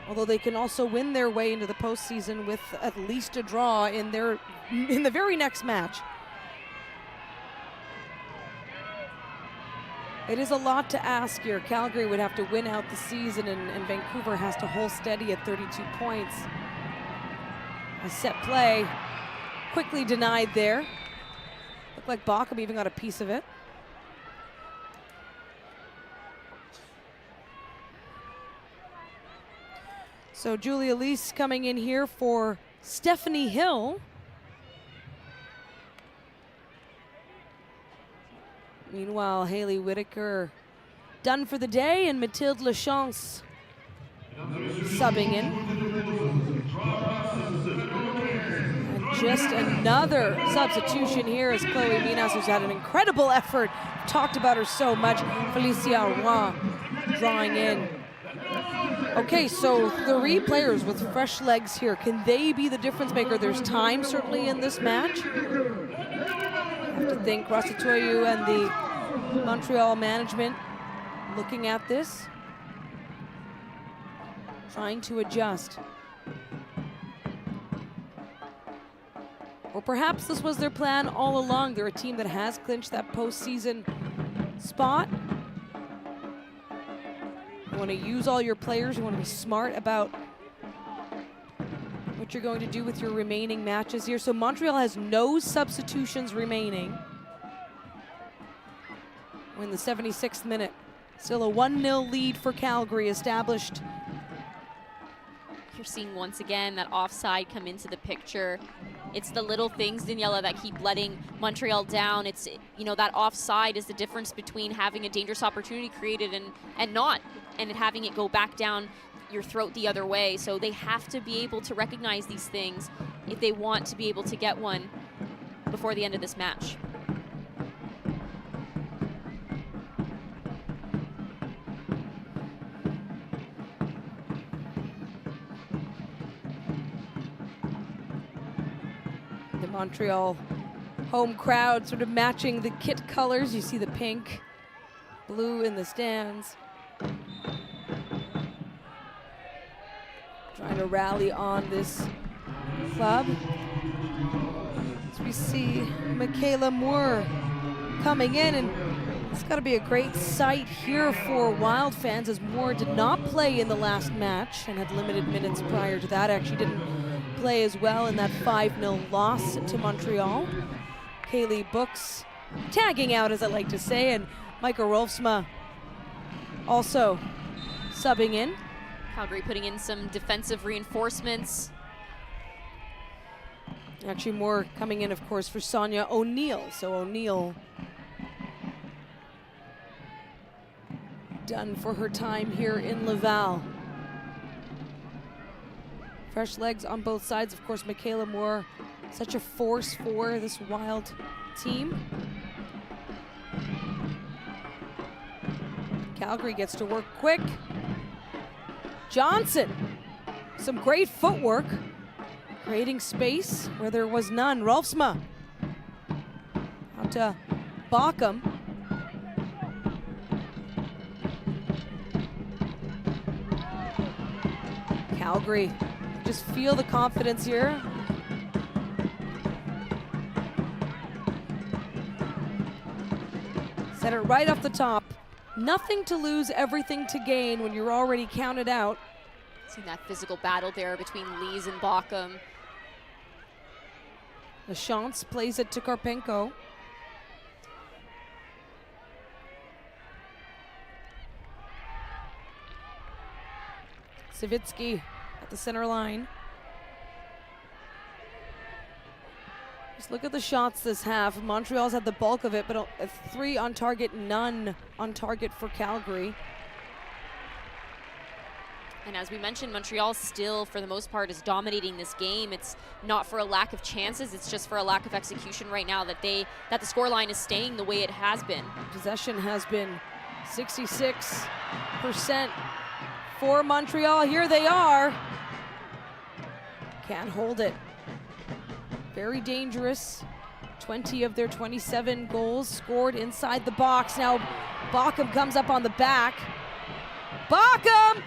Although they can also win their way into the postseason with at least a draw in the very next match. It is a lot to ask here. Calgary would have to win out the season, and Vancouver has to hold steady at 32 points. A set play quickly denied there. Looked like Bockham even got a piece of it. So Julia Lease coming in here for Stephanie Hill. Meanwhile, Haley Whitaker done for the day, and Mathilde Lachance subbing in. And just another substitution here is Chloe Minas, who's had an incredible effort. Talked about her so much. Felicia Roy drawing in. Okay, so 3 players with fresh legs here. Can they be the difference maker? There's time certainly in this match. I have to think Rosatoyu and the Montreal management looking at this, trying to adjust. Or perhaps this was their plan all along. They're a team that has clinched that postseason spot. You want to use all your players. You want to be smart about what you're going to do with your remaining matches here. So Montreal has no substitutions remaining. We're in the 76th minute. Still a 1-0 lead for Calgary established. You're seeing once again that offside come into the picture. It's the little things, Daniela, that keep letting Montreal down. It's, you know, that offside is the difference between having a dangerous opportunity created and not, and having it go back down your throat the other way. So they have to be able to recognize these things if they want to be able to get one before the end of this match. Montreal home crowd sort of matching the kit colors. You see the pink, blue in the stands. Trying to rally on this club. As we see Michaela Moore coming in, and it's got to be a great sight here for Wild fans, as Moore did not play in the last match and had limited minutes prior to that. Actually didn't play as well in that 5-0 loss to Montreal. Kaylee Books tagging out, as I like to say, and Micah Rolfsma also subbing in. Calgary putting in some defensive reinforcements. Actually more coming in, of course, for Sonia O'Neill. So O'Neill done for her time here in Laval. Fresh legs on both sides. Of course, Michaela Moore, such a force for this Wild team. Calgary gets to work quick. Johnson, some great footwork, creating space where there was none. Rolfsma out to Bockham. Calgary, just feel the confidence here. Set it right off the top. Nothing to lose, everything to gain when you're already counted out. See that physical battle there between Lees and Bockham. Lachance plays it to Karpenko. Savitsky at the center line. Just look at the shots this half. Montreal's had the bulk of it, but 3 on target, none on target for Calgary. And as we mentioned, Montreal still, for the most part, is dominating this game. It's not for a lack of chances, it's just for a lack of execution right now that the scoreline is staying the way it has been. Possession has been 66% for Montreal. Here they are. Can't hold it. Very dangerous. 20 of their 27 goals scored inside the box. Now Bockham comes up on the back. Bockham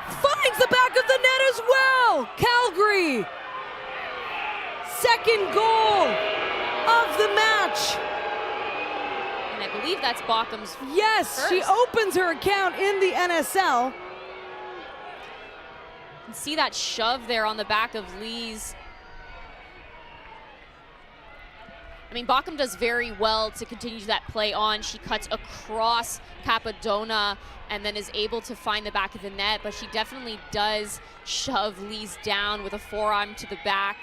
finds the back of the net as well. Calgary, second goal of the match. And I believe that's Bockham's Yes, first. she opens her account in the NSL. You can see that shove there on the back of Lee's. I mean, Bockham does very well to continue that play on. She cuts across Capadona and then is able to find the back of the net, but she definitely does shove Lee's down with a forearm to the back.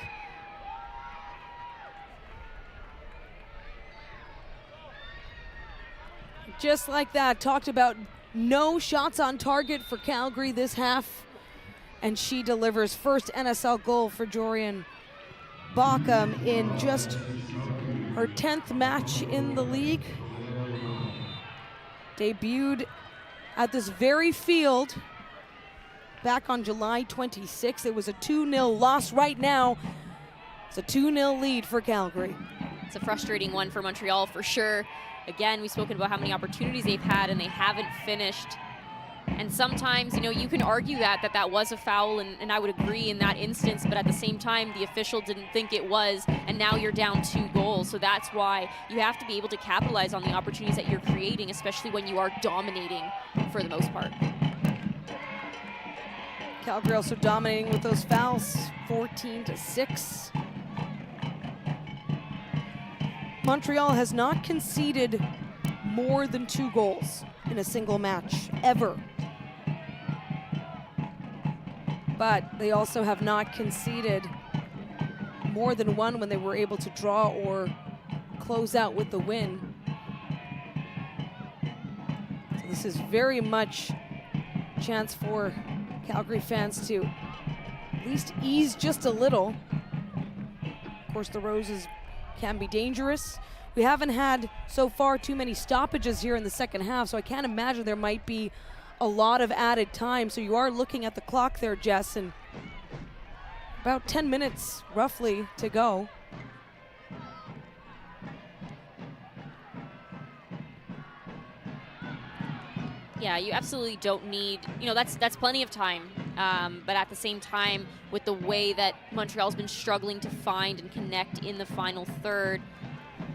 Just like that, talked about no shots on target for Calgary this half, and she delivers first NSL goal for Jorian Bockham in just her 10th match in the league. Debuted at this very field back on July 26th. It was a 2-0 loss. Right now, it's a 2-0 lead for Calgary. It's a frustrating one for Montreal for sure. Again, we've spoken about how many opportunities they've had and they haven't finished. And sometimes, you know, you can argue that was a foul, and I would agree in that instance, but at the same time, the official didn't think it was, and now you're down 2 goals. So that's why you have to be able to capitalize on the opportunities that you're creating, especially when you are dominating for the most part. Calgary also dominating with those fouls, 14-6. Montreal has not conceded more than 2 goals in a single match, ever. But they also have not conceded more than 1 when they were able to draw or close out with the win. So this is very much a chance for Calgary fans to at least ease just a little. Of course, the Roses can be dangerous. We haven't had so far too many stoppages here in the second half, so I can't imagine there might be a lot of added time. So you are looking at the clock there, Jess, and about 10 minutes roughly to go. Yeah, you absolutely don't need, you know, that's plenty of time. But at the same time, with the way that Montreal's been struggling to find and connect in the final third,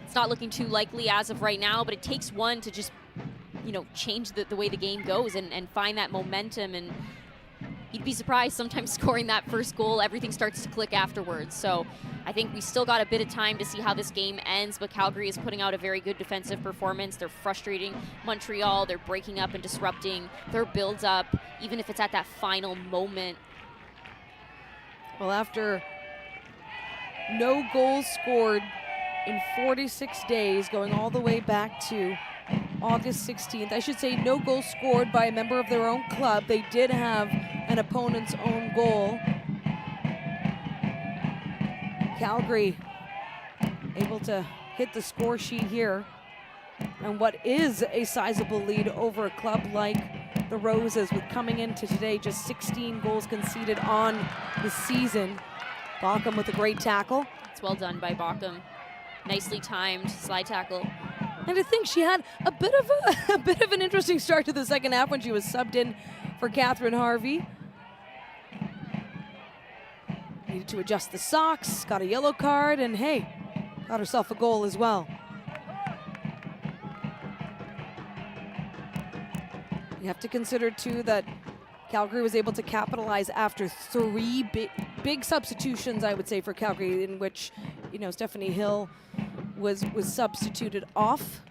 it's not looking too likely as of right now, but it takes one to just, you know, change the way the game goes and find that momentum. And you'd be surprised sometimes scoring that first goal, everything starts to click afterwards. So I think we still got a bit of time to see how this game ends, but Calgary is putting out a very good defensive performance. They're frustrating Montreal. They're breaking up and disrupting their build-up, even if it's at that final moment. Well, after no goals scored in 46 days, going all the way back to August 16th. I should say no goals scored by a member of their own club. They did have an opponent's own goal. Calgary able to hit the score sheet here. And what is a sizable lead over a club like the Roses, with coming into today just 16 goals conceded on the season. Bockham with a great tackle. It's well done by Bockham. Nicely timed slide tackle. And I think she had a bit of an interesting start to the second half when she was subbed in for Catherine Harvey. Needed to adjust the socks, got a yellow card, and hey, got herself a goal as well. You have to consider too that Calgary was able to capitalize after 3 big substitutions, I would say, for Calgary, in which, you know, Stephanie Hill was substituted off.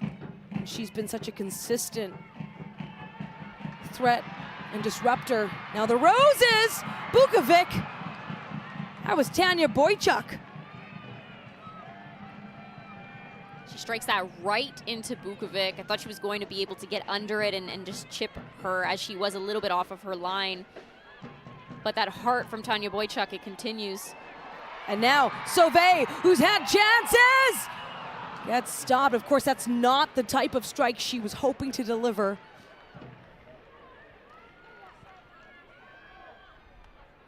She's been such a consistent threat and disruptor. Now the Roses, Bukovic. That was Tanya Boychuk. She strikes that right into Bukovic. I thought she was going to be able to get under it and just chip her, as she was a little bit off of her line. But that heart from Tanya Boychuk, it continues. And now Sauvé, who's had chances, gets stopped. Of course, that's not the type of strike she was hoping to deliver.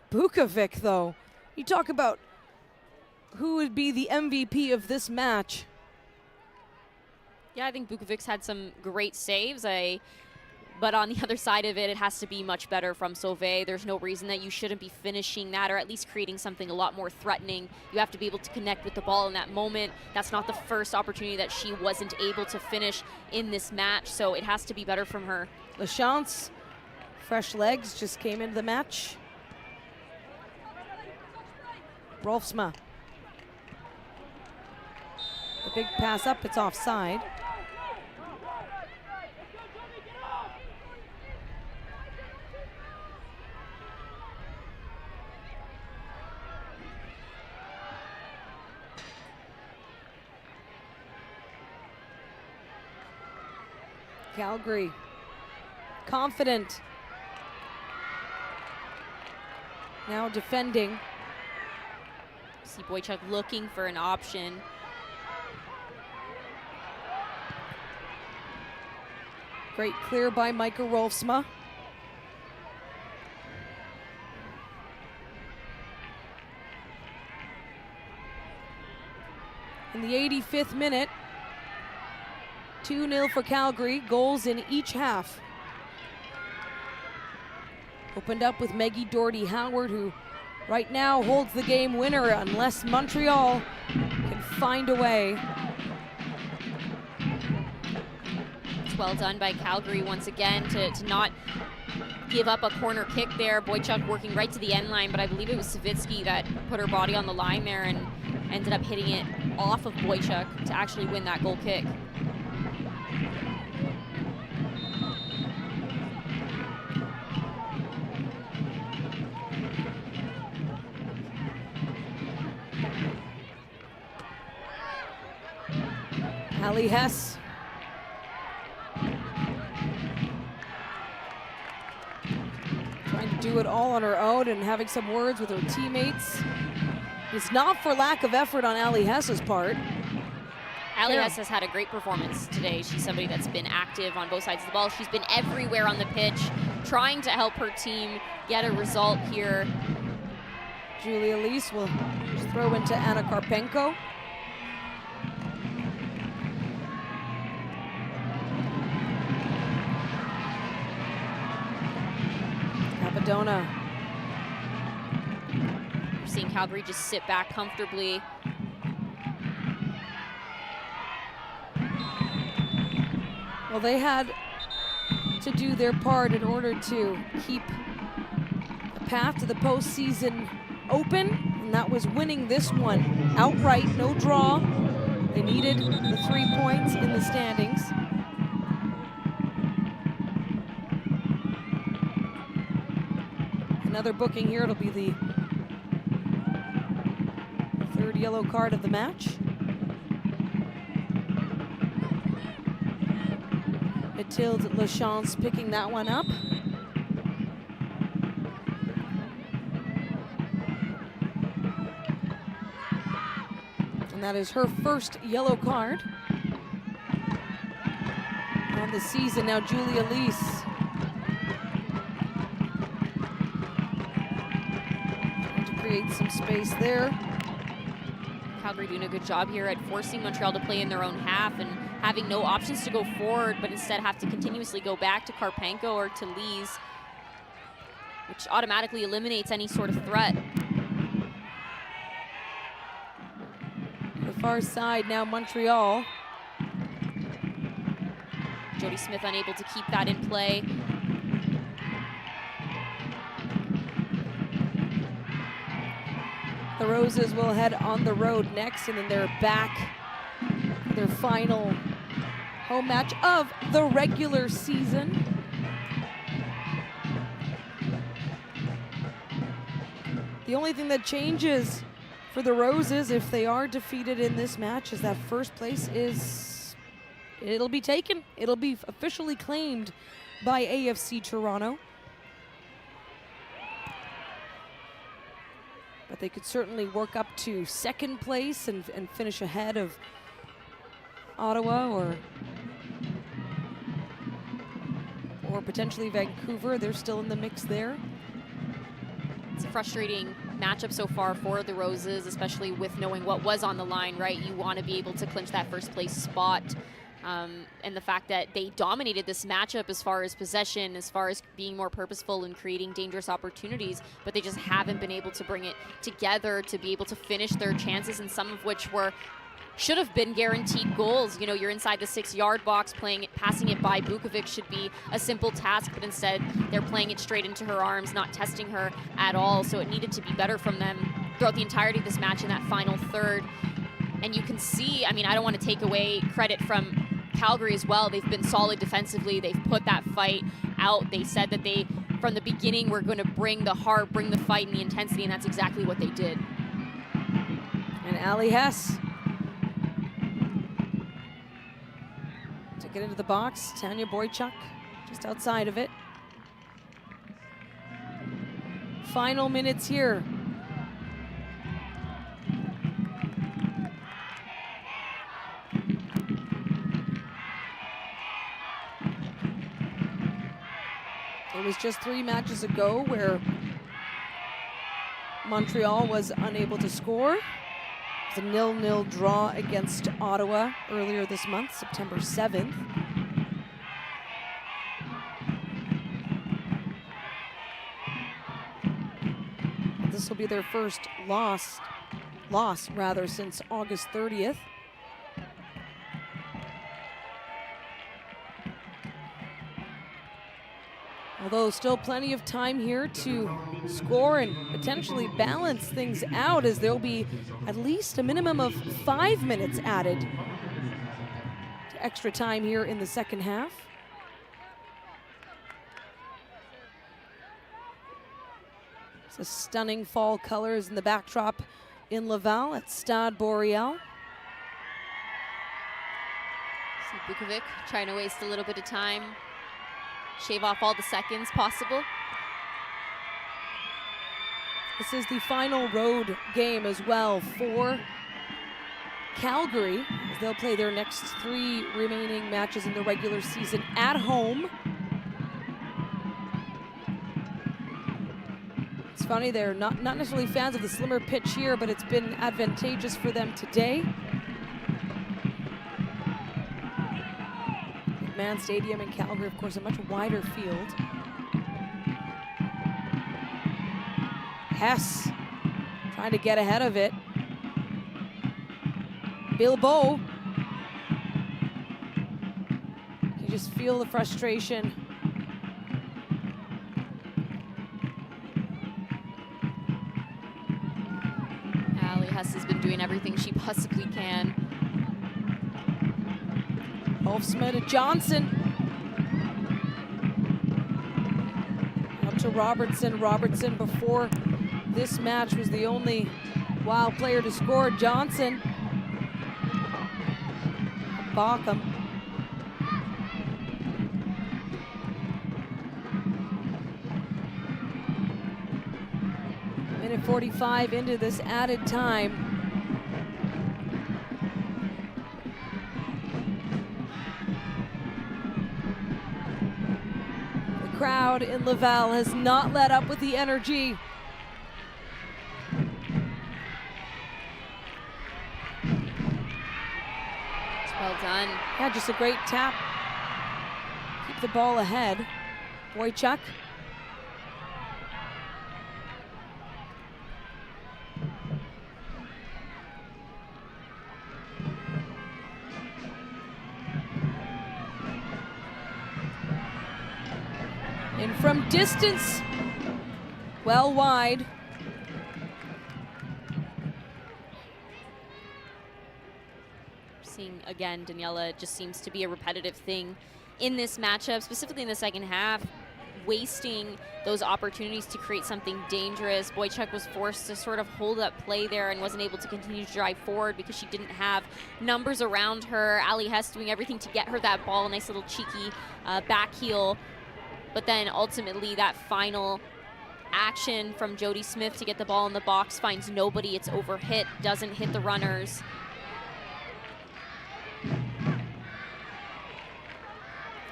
Bukovic, though, you talk about who would be the MVP of this match. Yeah, I think Bukovic's had some great saves. I But on the other side of it, it has to be much better from Sauvé. There's no reason that you shouldn't be finishing that, or at least creating something a lot more threatening. You have to be able to connect with the ball in that moment. That's not the first opportunity that she wasn't able to finish in this match, so it has to be better from her. Lachance, fresh legs, just came into the match. Rolfsma. The big pass up, it's offside. Calgary, confident. Now defending. See Boychuk looking for an option. Great clear by Micah Rolfsma. In the 85th minute, 2-0 for Calgary, goals in each half. Opened up with Maggie Doherty-Howard, who right now holds the game winner unless Montreal can find a way. It's well done by Calgary once again to not give up a corner kick there. Boychuk working right to the end line, but I believe it was Savitsky that put her body on the line there and ended up hitting it off of Boychuk to actually win that goal kick. Ali Hess. Trying to do it all on her own and having some words with her teammates. It's not for lack of effort on Ali Hess's part. Ali Hess has had a great performance today. She's somebody that's been active on both sides of the ball. She's been everywhere on the pitch, trying to help her team get a result here. Julia Lees will throw into Anna Karpenko. Abadona. We're seeing Calgary just sit back comfortably. Well, they had to do their part in order to keep the path to the postseason open, and that was winning this one outright, no draw. They needed the 3 points in the standings. Another booking here, it'll be the third yellow card of the match. Mathilde Lachance picking that one up. And that is her first yellow card on the season. Now Julia Lees. Trying to create some space there. Calgary doing a good job here at forcing Montreal to play in their own half and having no options to go forward, but instead have to continuously go back to Karpenko or to Lees, which automatically eliminates any sort of threat. The far side now Montreal. Jody Smith unable to keep that in play. The Roses will head on the road next, and then they're back for their final home match of the regular season. The only thing that changes for the Roses, if they are defeated in this match, is that first place it'll be taken. It'll be officially claimed by AFC Toronto. But they could certainly work up to second place and finish ahead of Ottawa or potentially Vancouver. They're still in the mix there. It's a frustrating matchup so far for the Roses, especially with knowing what was on the line, right? You want to be able to clinch that first place spot. And the fact that they dominated this matchup as far as possession, as far as being more purposeful and creating dangerous opportunities, but they just haven't been able to bring it together to be able to finish their chances, and some of which should have been guaranteed goals. You know, you're inside the 6-yard box, passing it by Bukovic should be a simple task, but instead they're playing it straight into her arms, not testing her at all. So it needed to be better from them throughout the entirety of this match in that final third. And you can see, I mean, I don't want to take away credit from Calgary as well. They've been solid defensively. They've put that fight out. They said that they, from the beginning, were going to bring the heart, bring the fight and the intensity, and that's exactly what they did. And Ali Hess to get into the box. Tanya Boychuk just outside of it. Final minutes here. It was just 3 matches ago where Montreal was unable to score. It was a 0-0 draw against Ottawa earlier this month, September 7th. This will be their first loss since August 30th. Although still plenty of time here to score and potentially balance things out, as there'll be at least a minimum of 5 minutes added to extra time here in the second half. It's a stunning fall colors in the backdrop in Laval at Stade Boreal. See Bukovic trying to waste a little bit of time. Shave off all the seconds possible. This is the final road game as well for Calgary, as they'll play their next 3 remaining matches in the regular season at home. It's funny, they're not necessarily fans of the slimmer pitch here, but it's been advantageous for them today. McMahon Stadium in Calgary, of course, a much wider field. Hess trying to get ahead of it. Bilbao. You just feel the frustration. Ali Hess has been doing everything she possibly can. Wolfsman to Johnson. Up to Robertson. Robertson, before this match, was the only Wild player to score. Johnson. Bockham. Minute 45 into this added time. Crowd in Laval has not let up with the energy. It's well done. Yeah, just a great tap. Keep the ball ahead. Boychuk. And from distance, well wide. Seeing again, Daniela, just seems to be a repetitive thing in this matchup, specifically in the second half, wasting those opportunities to create something dangerous. Boychuk was forced to sort of hold up play there and wasn't able to continue to drive forward because she didn't have numbers around her. Ali Hess doing everything to get her that ball, a nice little cheeky back heel. But then ultimately that final action from Jody Smith to get the ball in the box finds nobody. It's overhit, doesn't hit the runners.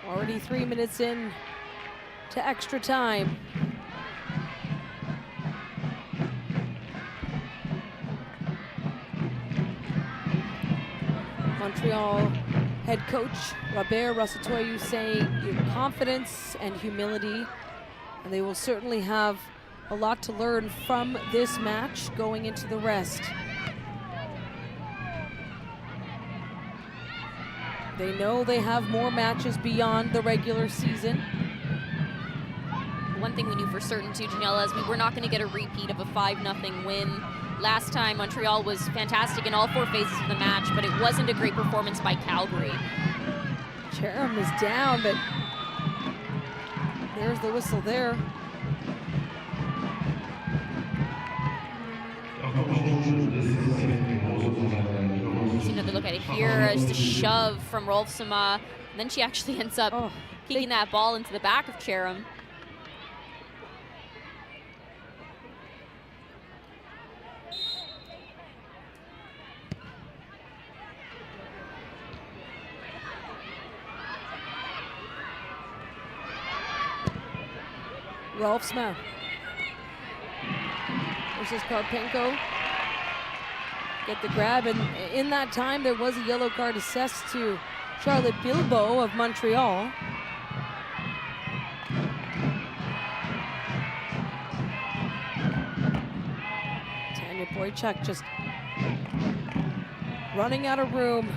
Already 3 minutes in to extra time. Montreal Head coach Robert Rassatoyu saying your confidence and humility, and they will certainly have a lot to learn from this match going into the rest. They know they have more matches beyond the regular season. One thing we knew for certain too, Daniela, is we were not going to get a repeat of a 5-0 win. Last time, Montreal was fantastic in all 4 phases of the match, but it wasn't a great performance by Calgary. Cherem is down, but there's the whistle there. See another look at it here, just a shove from Rolfsema. Then she actually ends up kicking that ball into the back of Cherem. Rolfsema versus Karpenko. Get the grab, and in that time there was a yellow card assessed to Charlotte Bilbao of Montreal. Tanya Boychuk just running out of room.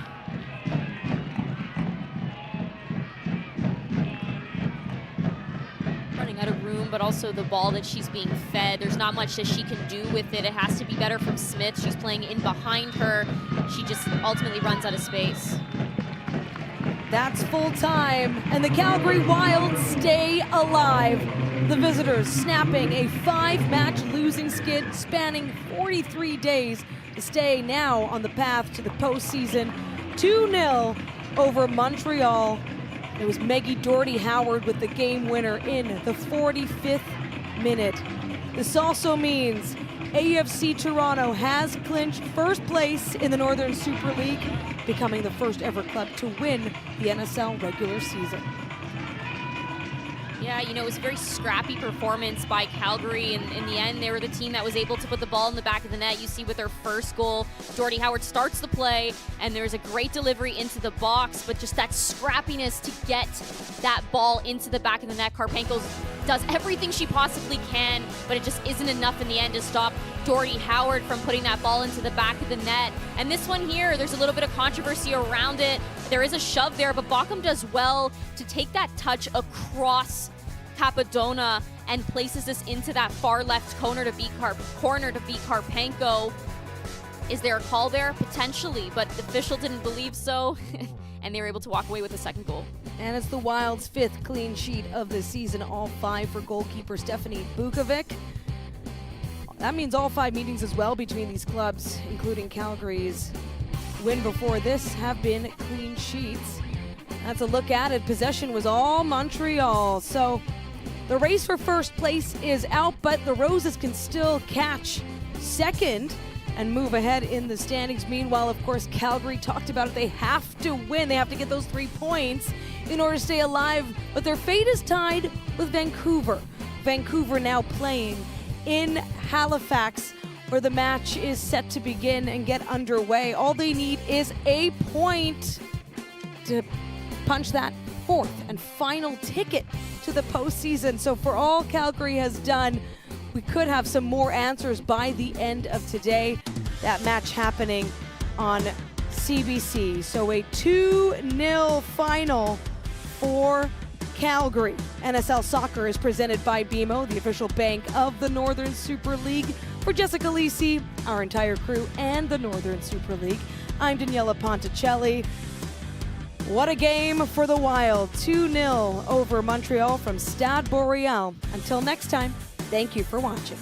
Out of room, but also the ball that she's being fed. There's not much that she can do with it. It has to be better from Smith. She's playing in behind her. She just ultimately runs out of space. That's full time, and the Calgary Wild stay alive. The visitors snapping a 5-match losing skid spanning 43 days to stay now on the path to the postseason. 2-0 over Montreal. It was Maggie Doherty-Howard with the game winner in the 45th minute. This also means AFC Toronto has clinched first place in the Northern Super League, becoming the first ever club to win the NSL regular season. Yeah, you know, it was a very scrappy performance by Calgary, and in the end, they were the team that was able to put the ball in the back of the net. You see with their first goal, Doherty-Howard starts the play, and there's a great delivery into the box, but just that scrappiness to get that ball into the back of the net. Karpenko does everything she possibly can, but it just isn't enough in the end to stop Doherty-Howard from putting that ball into the back of the net. And this one here, there's a little bit of controversy around it. There is a shove there, but Bockham does well to take that touch across Capadona and places this into that far left corner to beat Karpenko. Is there a call there? Potentially, but the official didn't believe so, and they were able to walk away with the second goal. And it's the Wild's 5th clean sheet of the season, all 5 for goalkeeper Stephanie Bukovic. That means all 5 meetings as well between these clubs, including Calgary's win before this, have been clean sheets. That's a look at it. Possession was all Montreal. So the race for first place is out, but the Roses can still catch second and move ahead in the standings. Meanwhile, of course, Calgary talked about it. They have to win. They have to get those 3 points in order to stay alive. But their fate is tied with Vancouver. Vancouver now playing in Halifax, where the match is set to begin and get underway. All they need is a point to punch that 4th and final ticket to the postseason. So for all Calgary has done, we could have some more answers by the end of today. That match happening on CBC. So a 2-0 final for Calgary. NSL Soccer is presented by BMO, the official bank of the Northern Super League. For Jessica Lisi, our entire crew, and the Northern Super League, I'm Daniela Ponticelli. What a game for the Wild. 2-0 over Montreal from Stade Boreal. Until next time, thank you for watching.